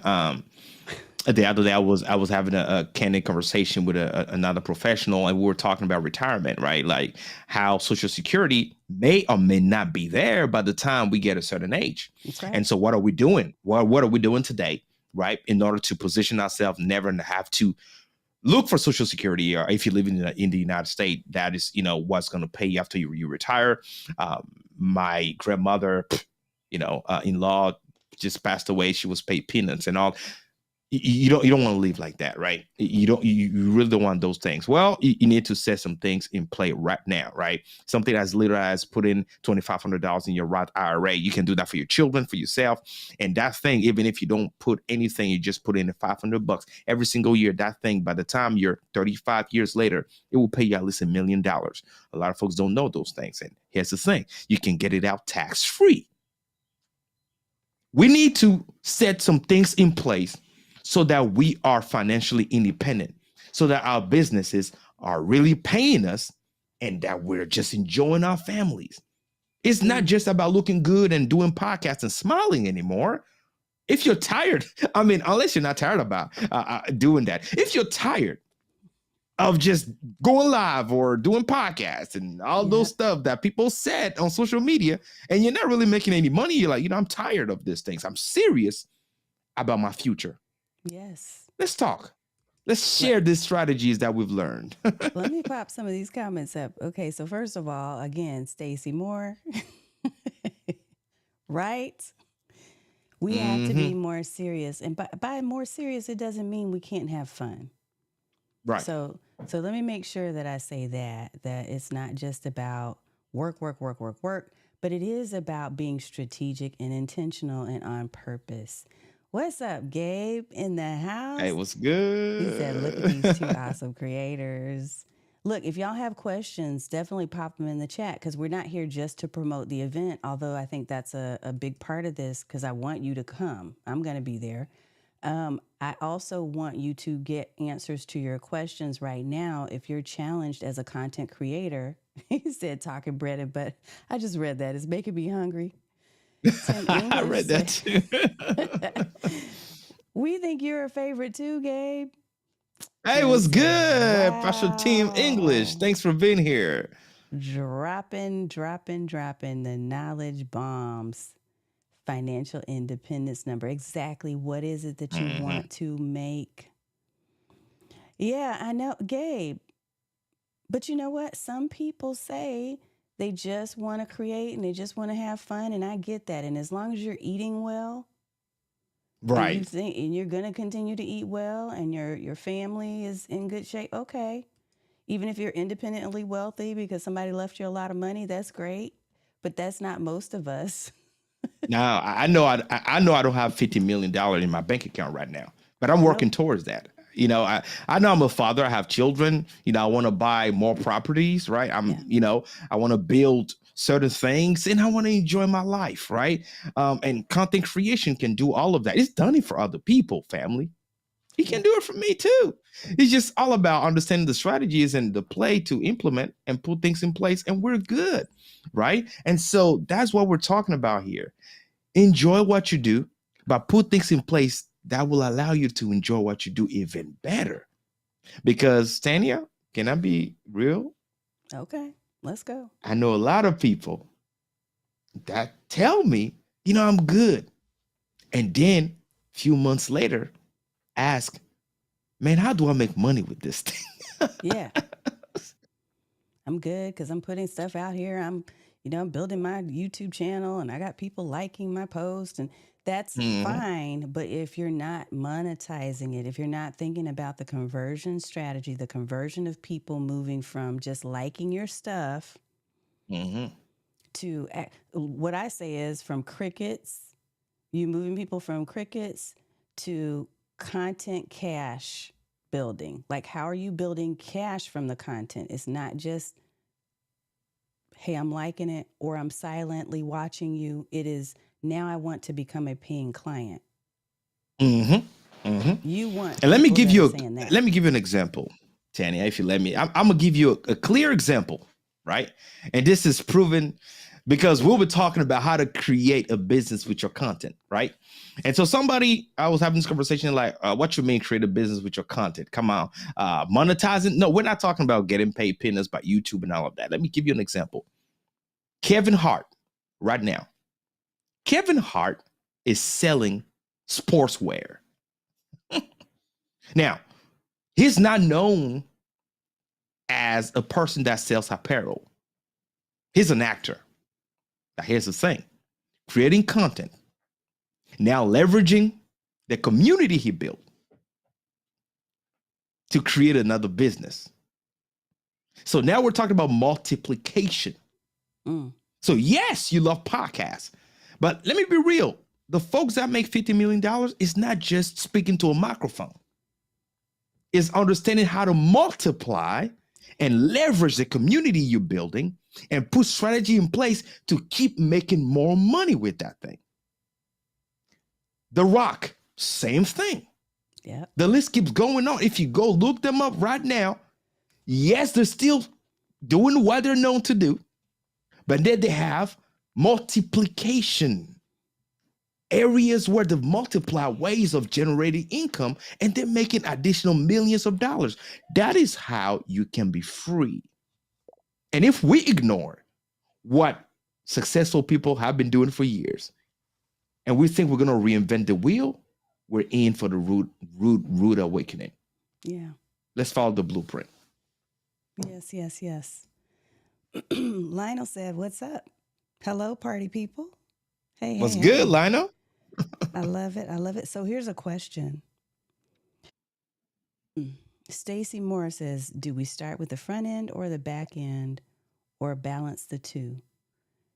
The other day, I was having a candid conversation with another professional, and we were talking about retirement, right? Like how Social Security may or may not be there by the time we get a certain age. That's right. And so, what are we doing? What are we doing today, right? In order to position ourselves, never to have to look for Social Security, or if you live in the United States, that is, what's going to pay you after you retire. My grandmother, in law, just passed away. She was paid peanuts and all. You don't want to live like that, right? You really don't want those things. Well, you need to set some things in play right now, right? Something as little as put in $2,500 in your Roth IRA. You can do that for your children, for yourself, and that thing, even if you don't put anything, you just put in $500 every single year. That thing, by the time you're 35 years later, it will pay you at least $1 million. A lot of folks don't know those things, and here's the thing: you can get it out tax free. We need to set some things in place so that we are financially independent, so that our businesses are really paying us and that we're just enjoying our families. It's not Mm, just about looking good and doing podcasts and smiling anymore. If you're tired, I mean, unless you're not tired about doing that, if you're tired of just going live or doing podcasts and all those yep. stuff that people said on social media, and you're not really making any money, you're like, I'm tired of these things. I'm serious about my future. Yes. Let's talk. Let's Let, share these strategies that we've learned. let me pop some of these comments up. Okay, so first of all, again, Stacy Moore, right? We have to be Hmm. more serious. And by more serious, it doesn't mean we can't have fun. Right. So let me make sure that I say that it's not just about work, work, work, work, work, but it is about being strategic and intentional and on purpose. What's up, Gabe in the Hey, house? what's He said, "Look at these two good? awesome creators." Look, if y'all have questions, definitely pop them in the chat because we're not here just to promote the event, although I think that's a big part of this because I want you to come. I'm going to be there. I also want you to get answers to your questions right now. If you're challenged as a content creator, he said talking bread and butter. I just read that. It's making me hungry. Tim I English read that said, too. we think you're a favorite too, Gabe. Hey, Tim what's says, good? Pastor Team English. wow. Thanks for being here. Dropping the knowledge bombs. Financial independence number. Exactly. What is it that you Hmm. want to make? Yeah, I know, Gabe. But you know what? Some people say they just want to create and they just want to have fun. And I get that. And as long as you're eating well and you Right. think and you're gonna continue to eat well and your family is in good shape, okay. Even if you're independently wealthy because somebody left you a lot of money, that's great. But that's not most of us. Now I know I know I don't have $50 million in my bank account right now, but I'm working Nope. towards that. I know I'm a father. I have children. I want to buy more properties, right? Yeah. I want to build certain things, and I want to enjoy my life, right? And content creation can do all of that. It's done it for other people, family. He Yeah. can do it for me too. It's just all about understanding the strategies and the play to implement and put things in place, and we're good, right? And so that's what we're talking about here. Enjoy what you do, but put things in place that will allow you to enjoy what you do even better. Because Tanya, can I be real? Okay. Let's go. I know a lot of people that tell me, I'm good. And then a few months later, ask, man, how do I make money with this thing? Yeah. I'm good because I'm putting stuff out here. I'm building my YouTube channel and I got people liking my post and that's Mhm, fine. But if you're not monetizing it, if you're not thinking about the conversion strategy, the conversion of people moving from just liking your stuff mhm, to what I say is from crickets, you moving people from crickets to content cash building. Like, how are you building cash from the content? It's not just hey, I'm liking it, or I'm silently watching you. It is now I want to become a paying client. mhm, mhm. You want And let me people give that are you a saying that. let me give you an example, Tanya, if you let me. I'm gonna give you a clear example, right? And this is proven because we'll be talking about how to create a business with your content, right? And so I was having this conversation like, what you mean create a business with your content? Come on, monetizing? No, we're not talking about getting paid pinners by YouTube and all of that. Let me give you an example. Kevin Hart, right now. Kevin Hart is selling sportswear. Now, he's not known as a person that sells apparel. He's an actor. Now, here's the thing: creating content, now leveraging the community he built. to create another business. So now we're talking about multiplication. Mm. So yes, you love podcasts, but let me be real. The folks that make $50 million is not just speaking to a microphone. It's understanding how to multiply and leverage the community you're building and put strategy in place to keep making more money with that thing. The Rock, same thing. Yep. The list keeps going on. If you go look them up right now, yes, they're still doing what they're known to do, but then they have multiplication areas where they multiply ways of generating income and then making additional millions of dollars. That is how you can be free. And if we ignore what successful people have been doing for years and we think we're going to reinvent the wheel, we're in for the rude awakening. Yeah. Let's follow the blueprint. Yes, yes, yes. Lionel said, "What's up? Hello, party people. Hey, hey, What's good, hey. Lionel? I love it. I love it. So here's a question. Stacy Moore says, do we start with the front end or the back end or balance the two?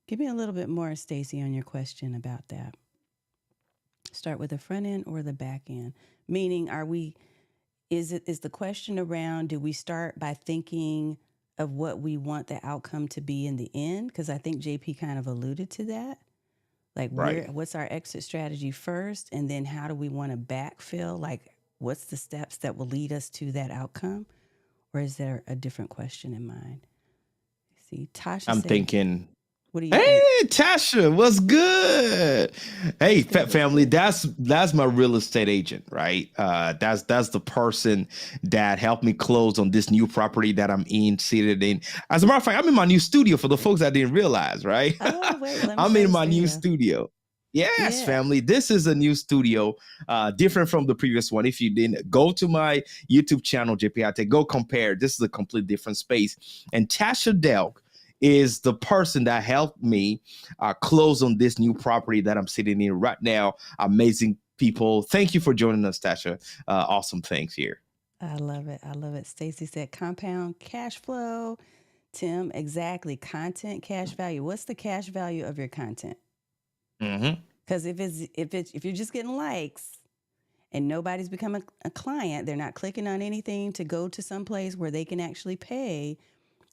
Give me a little bit more, Stacy, on your question about that. Start with the front end or the back end? Meaning, is the question around, do we start by thinking of what we want the outcome to be in the end? Because I think JP kind of alluded to that. Like, Right. what's our exit strategy first, and then how do we want to backfill? Like, what's the steps that will lead us to that outcome? Or is there a different question in mind? See, Tasha I'm said, thinking, what do you hey, think? Tasha, what's good? Hey, What's good? Fat What's Family, good? that's my real estate agent, right? That's the person that helped me close on this new property that I'm in, seated in. As a matter of fact, I'm in my new studio for the folks that didn't realize, right? Oh, wait, let me I'm show in the my new studio. studio. Yes, Yeah, family. This is a new studio, different from the previous one. If you didn't go to my YouTube channel, JP HiTech, go compare. This is a complete different space. And Tasha Delk is the person that helped me close on this new property that I'm sitting in right now. Amazing people. Thank you for joining us, Tasha. Awesome things here. I love it. I love it. Stacy said, compound cash flow. Tim, exactly. Content, cash value. What's the cash value of your content? Mm-hmm. Because if you're just getting likes and nobody's become a client, they're not clicking on anything to go to some place where they can actually pay,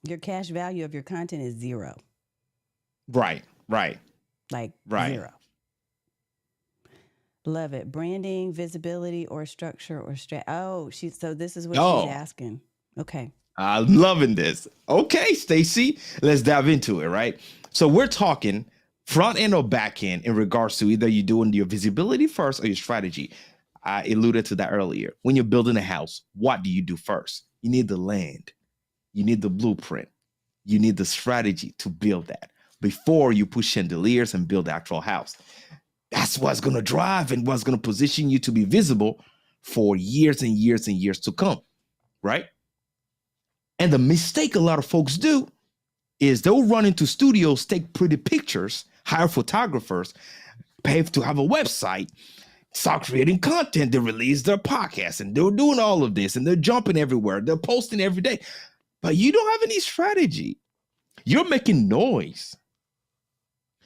your cash value of your content is zero. Right, right, Like right. zero. Love it. Branding, visibility, or structure or Oh, so this is what she's Oh, asking. Okay. I'm loving this. Okay, Stacy, let's dive into it, right? So we're talking front end or back end in regards to either you're doing your visibility first or your strategy. I alluded to that earlier. When you're building a house, what do you do first? You need the land, you need the blueprint, you need the strategy to build that before you put chandeliers and build the actual house. That's what's going to drive and what's going to position you to be visible for years and years and years to come, right? And the mistake a lot of folks do is they'll run into studios, take pretty pictures, hire photographers, pay to have a website, start creating content. They release their podcast and they're doing all of this and they're jumping everywhere. They're posting every day, but you don't have any strategy. You're making noise.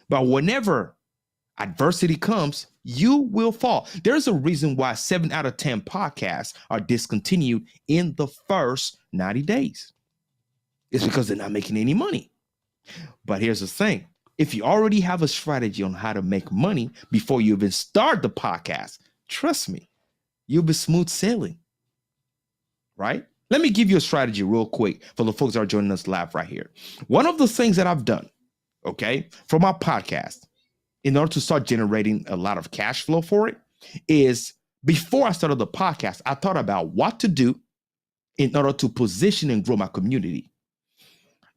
But whenever adversity comes, you will fall. There's a reason why 7 out of 10 podcasts are discontinued in the first 90 days. It's because they're not making any money. But here's the thing. If you already have a strategy on how to make money before you even start the podcast, trust me, you'll be smooth sailing, right? Let me give you a strategy real quick for the folks that are joining us live right here. One of the things that I've done, okay, for my podcast, in order to start generating a lot of cash flow for it, is before I started the podcast, I thought about what to do in order to position and grow my community.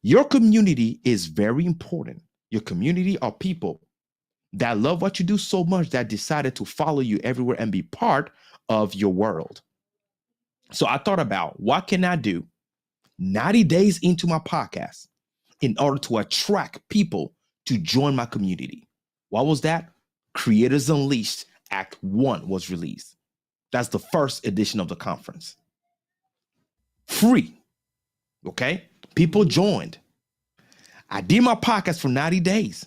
Your community is very important. Your community are people that love what you do so much that decided to follow you everywhere and be part of your world. So I thought about what can I do 90 days into my podcast in order to attract people to join my community. What was that? Creators Unleashed Act 1 was released. That's the first edition of the conference. free. Okay. People Mm-hmm. joined. I did my podcast for 90 days.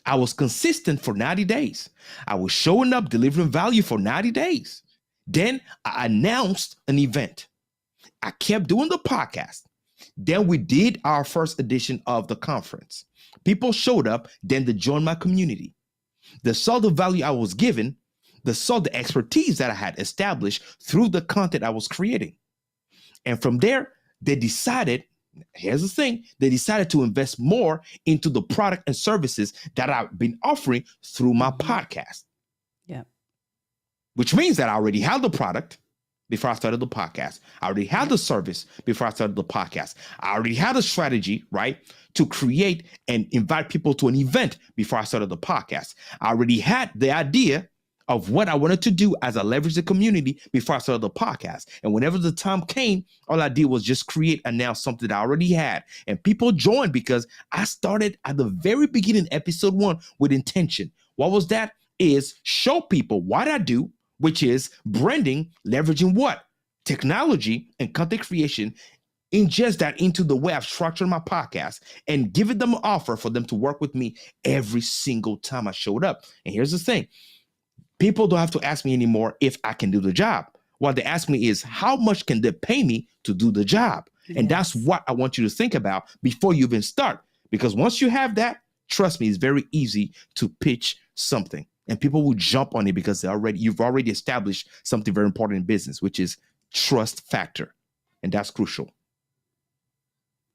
I was consistent for 90 days. I was showing up, delivering value for 90 days. Then I announced an event. I kept doing the podcast. Then we did our first edition of the conference. People showed up, then they joined my community. They saw the value I was giving, they saw the expertise that I had established through the content I was creating. And from there, they decided, here's the thing, they decided to invest more into the product and services that I've been offering through my Mm-hmm. podcast, Yep. which means that I already had the product before I started the podcast. I already had Yep. the service before I started the podcast. I already had a strategy, right, to create and invite people to an event before I started the podcast. I already had the idea of what I wanted to do as I leveraged the community before I started the podcast. And whenever the time came, all I did was just create, announce something that I already had. And people joined because I started at the very beginning, episode 1, with intention. What was that? Is show people what I do, which is branding, leveraging what? Technology and content creation, ingest that into the way I've structured my podcast and giving them an offer for them to work with me every single time I showed up. And here's the thing, people don't have to ask me anymore if I can do the job. What they ask me is, how much can they pay me to do the job? And that's Yes. what I want you to think about before you even start. Because once you have that, trust me, it's very easy to pitch something. And people will jump on it because you've already established something very important in business, which is trust factor. And that's crucial.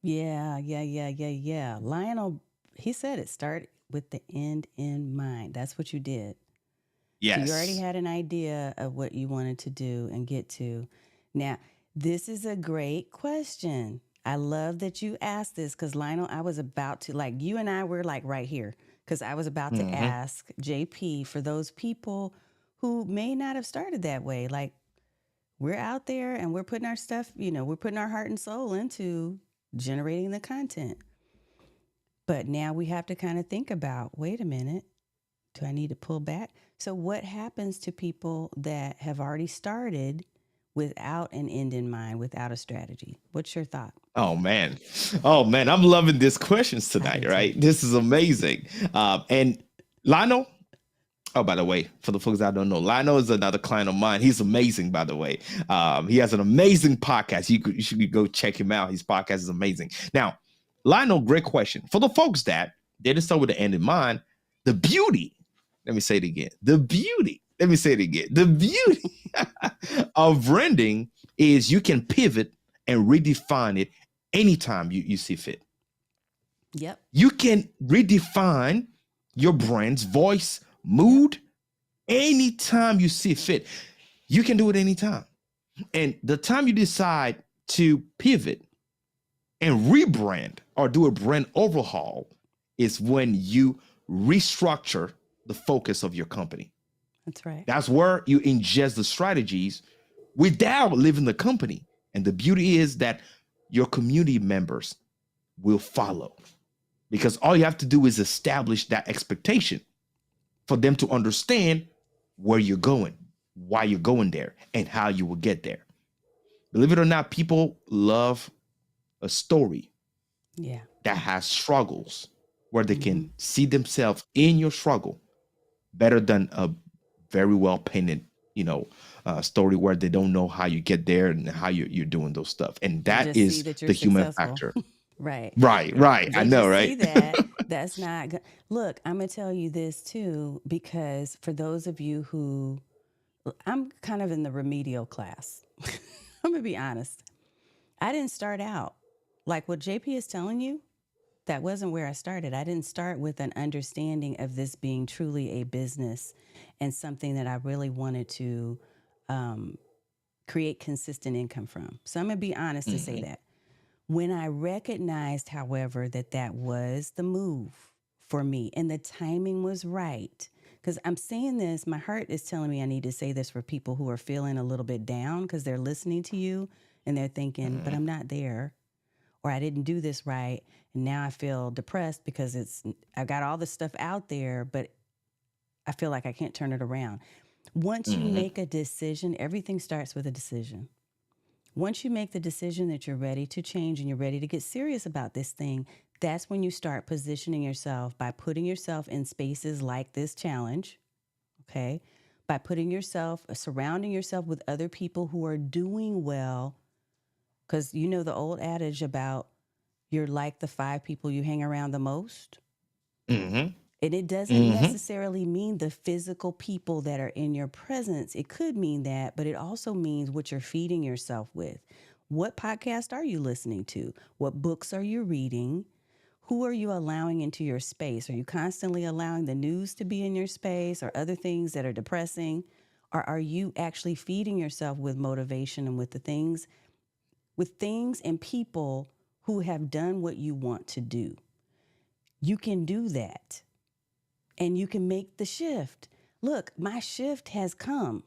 Yeah. Yeah. Yeah. Yeah. Yeah. Lionel, he said it started with the end in mind. That's what you did. So you already Yes. had an idea of what you wanted to do and get to. Now, this is a great question. I love that you asked this because Lionel, I was about to, like, you and I were like right here because I was about to Mm-hmm. ask JP for those people who may not have started that way. Like, we're out there and we're putting our stuff, we're putting our heart and soul into generating the content. But now we have to kind of think about, wait a minute, do I need to pull back? So, what happens to people that have already started without an end in mind, without a strategy? What's your thought? Oh man, oh man, I'm loving these questions I do tonight. too. Right, this is amazing. And Lionel, oh, by the way, for the folks that don't know, Lionel is another client of mine. He's amazing, by the way. He has an amazing podcast. You should go check him out. His podcast is amazing. Now, Lionel, great question. For the folks that didn't start with the end in mind, the beauty, let me say it again. The beauty, let me say it again. The beauty of branding is you can pivot and redefine it anytime you see fit. Yep. You can redefine your brand's voice, Yep. mood, anytime you see fit. You can do it anytime. And the time you decide to pivot and rebrand or do a brand overhaul is when you restructure the focus of your company. That's right. That's where you ingest the strategies without leaving the company. And the beauty is that your community members will follow because all you have to do is establish that expectation for them to understand where you're going, why you're going there, and how you will get there. Believe it or not, people love a story Yeah. that has struggles where they Mm-hmm. can see themselves in your struggle better than a very well painted, you know, story where they don't know how you get there and how you're doing those stuff. And They that just see is that you're the human successful. factor. Right. Right, right. I They know, just see right? that. That's not good. Look, I'm going to tell you this too, because for those of you who, I'm kind of in the remedial class. I'm going to be honest. I didn't start out like what JP is telling you. That wasn't where I started. I didn't start with an understanding of this being truly a business and something that I really wanted to um, create consistent income from. So I'm going to be honest to say Hmm. that. When I recognized, however, that that was the move for me and the timing was right, because I'm saying this, my heart is telling me I need to say this for people who are feeling a little bit down because they're listening to you and they're thinking, but Hmm. I'm not there, or I didn't do this right. And now I feel depressed because I've got all this stuff out there, but I feel like I can't turn it around. Once you Hmm. make a decision, everything starts with a decision. Once you make the decision that you're ready to change and you're ready to get serious about this thing, that's when you start positioning yourself by putting yourself in spaces like this challenge, okay? By putting yourself, surrounding yourself with other people who are doing well. Because you know the old adage about you're like the five people you hang around the most. Mm-hmm. And it doesn't Mm-hmm. necessarily mean the physical people that are in your presence. It could mean that, but it also means what you're feeding yourself with. What podcast are you listening to? What books are you reading? Who are you allowing into your space? Are you constantly allowing the news to be in your space or other things that are depressing? Or are you actually feeding yourself with motivation and with things and people who have done what you want to do? You can do that and you can make the shift. Look, my shift has come.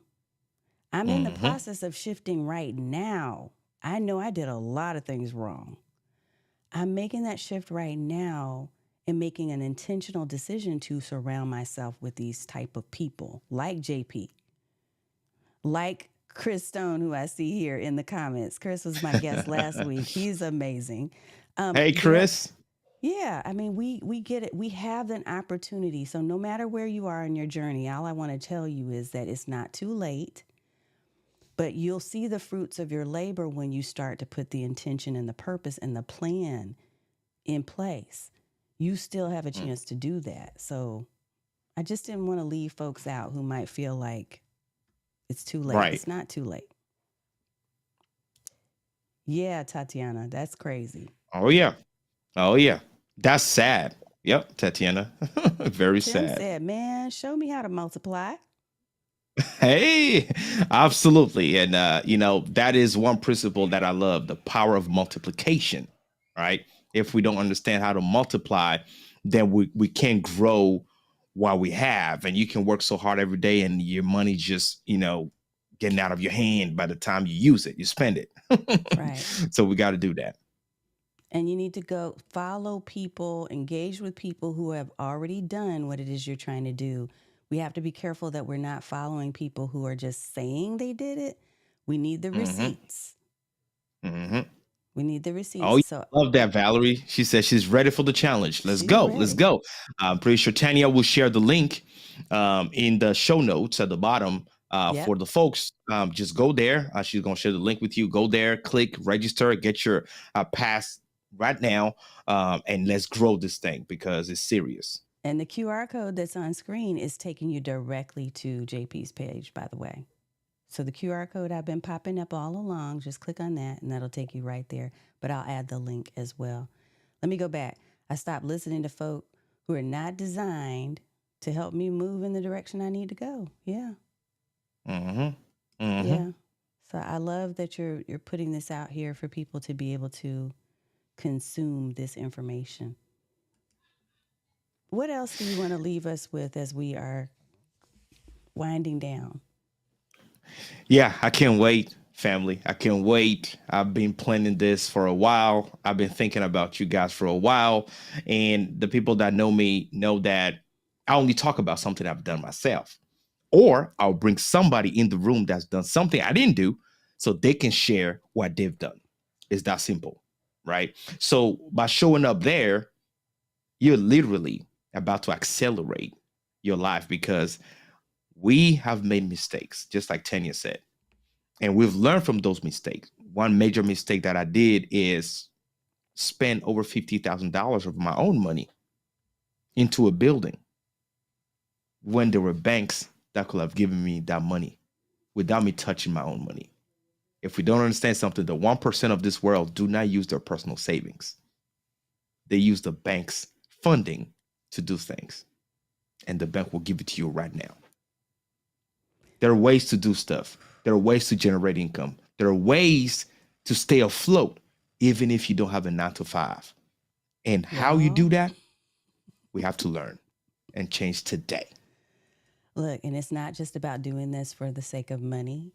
I'm in the Mm-hmm. process of shifting right now. I know I did a lot of things wrong. I'm making that shift right now and making an intentional decision to surround myself with these type of people like JP, like Chris Stone, who I see here in the comments. Chris was my guest last week. He's amazing. Hey, There, Chris. yeah, I mean, we get it. We have an opportunity. So no matter where you are in your journey, all I want to tell you is that it's not too late. But you'll see the fruits of your labor when you start to put the intention and the purpose and the plan in place. You still have a Mm. chance to do that. So I just didn't want to leave folks out who might feel like it's too late. Right. It's not too late. Yeah, Tatiana, that's crazy. Oh yeah. Oh yeah. That's sad. Yep, Tatiana. Very Tim sad. said, man, show me how to multiply. Hey, absolutely. And that is one principle that I love, the power of multiplication, right? If we don't understand how to multiply, then we can't grow while we have. And you can work so hard every day and your money just, getting out of your hand by the time you use it, you spend it. Right. So we got to do that. And you need to go follow people, engage with people who have already done what it is you're trying to do. We have to be careful that we're not following people who are just saying they did it. We need the Hmm. receipts. Hmm. We need the Oh, receipts. yeah, So love that, Valerie. She says she's ready for the challenge. Let's she's go. Let's ready. go. I'm pretty sure Tanya will share the link in the show notes at the bottom Yep. for the folks. Just go there. She's going to share the link with you. Go there, click register, get your pass right now, and let's grow this thing because it's serious. And the QR code that's on screen is taking you directly to JP's page, by the way. So the QR code I've been popping up all along, just click on that and that'll take you right there. But I'll add the link as well. Let me go back. I stopped listening to folk who are not designed to help me move in the direction I need to go. Yeah. Mm-hmm. Mm-hmm. Yeah. So I love that you're putting this out here for people to be able to consume this information. What else do you want to leave us with as we are winding down? Yeah, I can't wait, family. I can't wait. I've been planning this for a while. I've been thinking about you guys for a while. And the people that know me know that I only talk about something I've done myself. Or I'll bring somebody in the room that's done something I didn't do so they can share what they've done. It's that simple, right? So by showing up there, you're literally about to accelerate your life because we have made mistakes, just like Tanya said, and we've learned from those mistakes. One major mistake that I did is spend over $50,000 of my own money into a building when there were banks that could have given me that money without me touching my own money. If we don't understand something, the 1% of this world do not use their personal savings. They use the bank's funding to do things, and the bank will give it to you right now. There are ways to do stuff. There are ways to generate income. There are ways to stay afloat, even if you don't have a 9 to 5. And how you do Y'all, that, we have to learn and change today. look, and it's not just about doing this for the sake of money.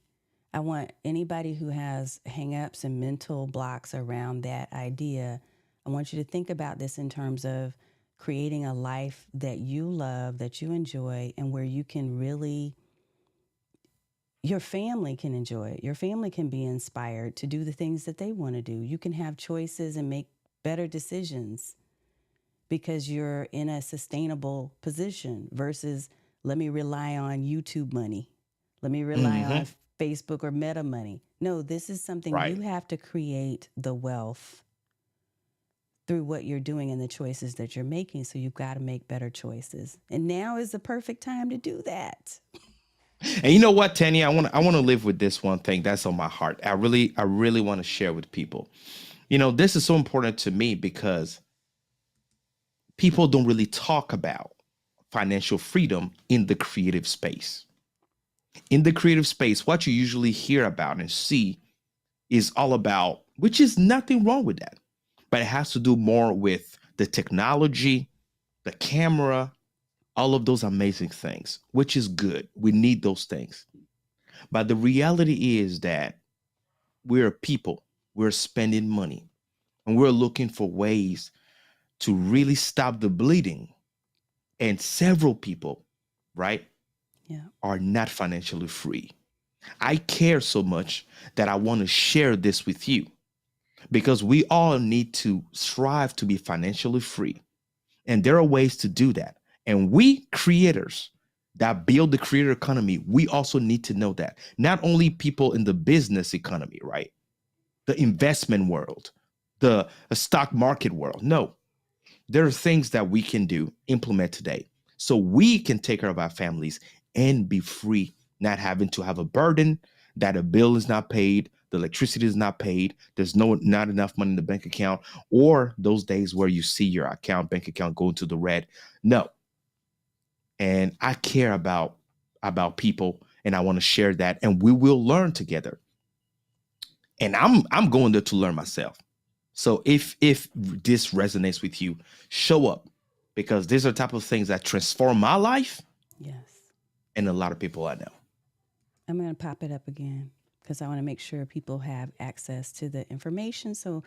I want anybody who has hangups and mental blocks around that idea, I want you to think about this in terms of creating a life that you love, that you enjoy, and where you can really your family can enjoy it. Your family can be inspired to do the things that they want to do. You can have choices and make better decisions because you're in a sustainable position versus let me rely on YouTube money. Let me rely on Hmm. Facebook or Meta money. No, this is something you Right. have to create the wealth through what you're doing and the choices that you're making. So you've got to make better choices. And now is the perfect time to do that. And you know what, Tanya, I want to live with this one thing that's on my heart. I really want to share with people. This is so important to me because people don't really talk about financial freedom in the creative space. In the creative space, what you usually hear about and see is all about, which is nothing wrong with that, but it has to do more with the technology, the camera, all of those amazing things, which is good. We need those things. But the reality is that we're people, we're spending money, and we're looking for ways to really stop the bleeding. And several people, right, Yeah. are not financially free. I care so much that I want to share this with you because we all need to strive to be financially free. And there are ways to do that. And we creators that build the creator economy, we also need to know that. Not only people in the business economy, right? The investment world, the stock market world. No, there are things that we can do, implement today, so we can take care of our families and be free, not having to have a burden that a bill is not paid, the electricity is not paid, there's not enough money in the bank account, or those days where you see your bank account go into the red. No. And I care about people, and I want to share that, and we will learn together. And I'm going there to learn myself. So if this resonates with you, show up because these are the type of things that transform my life Yes. and a lot of people I know. I'm going to pop it up again because I want to make sure people have access to the information. So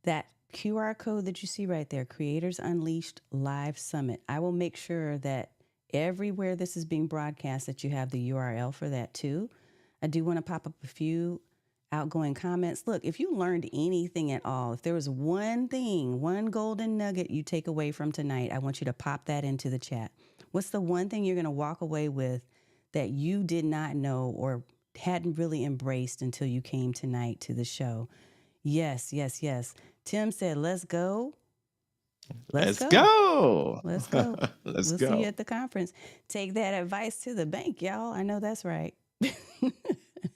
that QR code that you see right there, Creators Unleashed Live Summit, I will make sure that everywhere this is being broadcast that you have the URL for that too. I do want to pop up a few outgoing comments. Look, if you learned anything at all, if there was one thing, one golden nugget you take away from tonight, I want you to pop that into the chat. What's the one thing you're going to walk away with that you did not know or hadn't really embraced until you came tonight to the show? Yes, yes, yes. Tim said, let's go. Let's Let's go. go. Let's go. Let's We'll see you go. at the conference. Take that advice to the bank, y'all. I know that's right.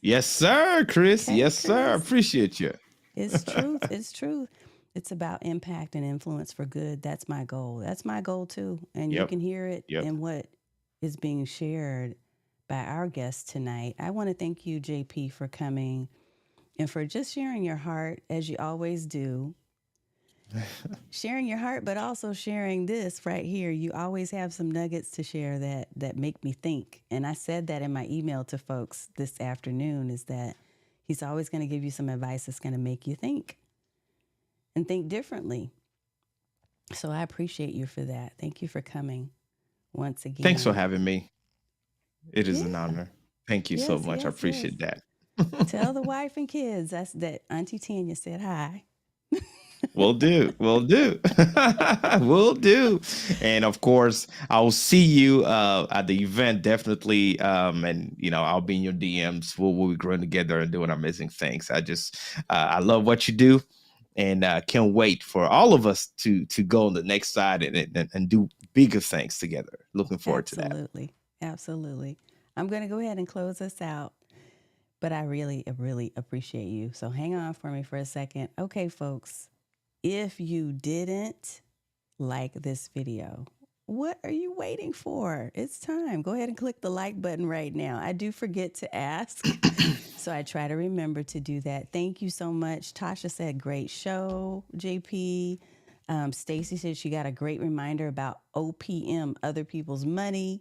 Yes, sir, Chris. Okay, Yes, sir. Chris. Appreciate you. It's truth. It's truth. It's about impact and influence for good. That's my goal. That's my goal too. And you Yep. can hear it Yep. in what is being shared by our guests tonight. I want to thank you, JP, for coming and for just sharing your heart as you always do. Sharing your heart, but also sharing this right here. You always have some nuggets to share that make me think. And I said that in my email to folks this afternoon is that he's always going to give you some advice that's going to make you think and think differently. So I appreciate you for that. Thank you for coming once Thanks for again. having me. It is an Yeah. honor. Thank you so Yes, much. I yes, yes. appreciate that. Tell the wife and kids that Auntie Tanya said hi. Will do. Will do. Will do. And of course, I'll see you at the event definitely. And I'll be in your DMs. We'll be growing together and doing amazing things. I love what you do, and can't wait for all of us to go on the next side and do bigger things together. Looking forward to that. Absolutely. Absolutely. I'm going to go ahead and close us out. But I really, really appreciate you. So hang on for me for a second. Okay, folks, if you didn't like this video, what are you waiting for? It's time. Go ahead and click the like button right now. I do forget to ask, so I try to remember to do that. Thank you so much. Tasha said, great show, JP. Stacy said she got a great reminder about OPM, other people's money.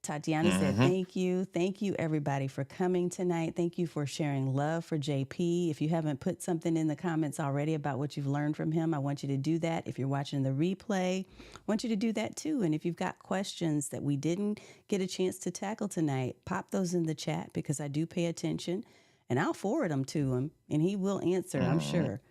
Tatiana said, Hmm. thank you. Thank you, everybody, for coming tonight. Thank you for sharing love for JP. If you haven't put something in the comments already about what you've learned from him, I want you to do that. If you're watching the replay, I want you to do that too. And if you've got questions that we didn't get a chance to tackle tonight, pop those in the chat because I do pay attention and I'll forward them to him and he will answer, I'm Hmm. sure.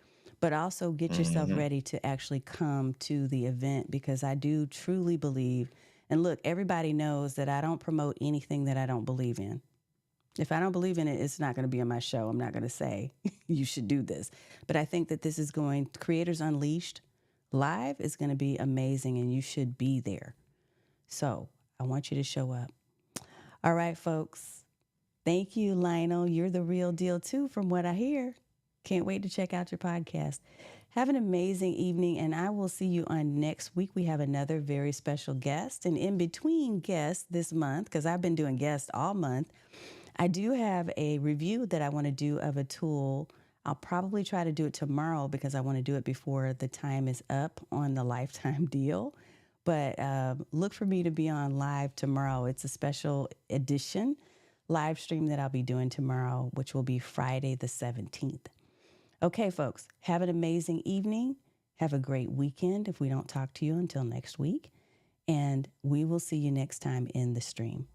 But also get yourself Hmm. ready to actually come to the event because I do truly believe. And look, everybody knows that I don't promote anything that I don't believe in. If I don't believe in it, it's not going to be on my show. I'm not going to say you should do this. But I think that this is going, Creators Unleashed live is going to be amazing and you should be there. So I want you to show up. All right, folks. Thank you, Lionel. You're the real deal too, from what I hear. Can't wait to check out your podcast. Have an amazing evening, and I will see you on next week. We have another very special guest. And in between guests this month, because I've been doing guests all month, I do have a review that I want to do of a tool. I'll probably try to do it tomorrow because I want to do it before the time is up on the lifetime deal. But look for me to be on live tomorrow. It's a special edition live stream that I'll be doing tomorrow, which will be Friday the 17th. Okay, folks, have an amazing evening. Have a great weekend if we don't talk to you until next week. And we will see you next time in the stream.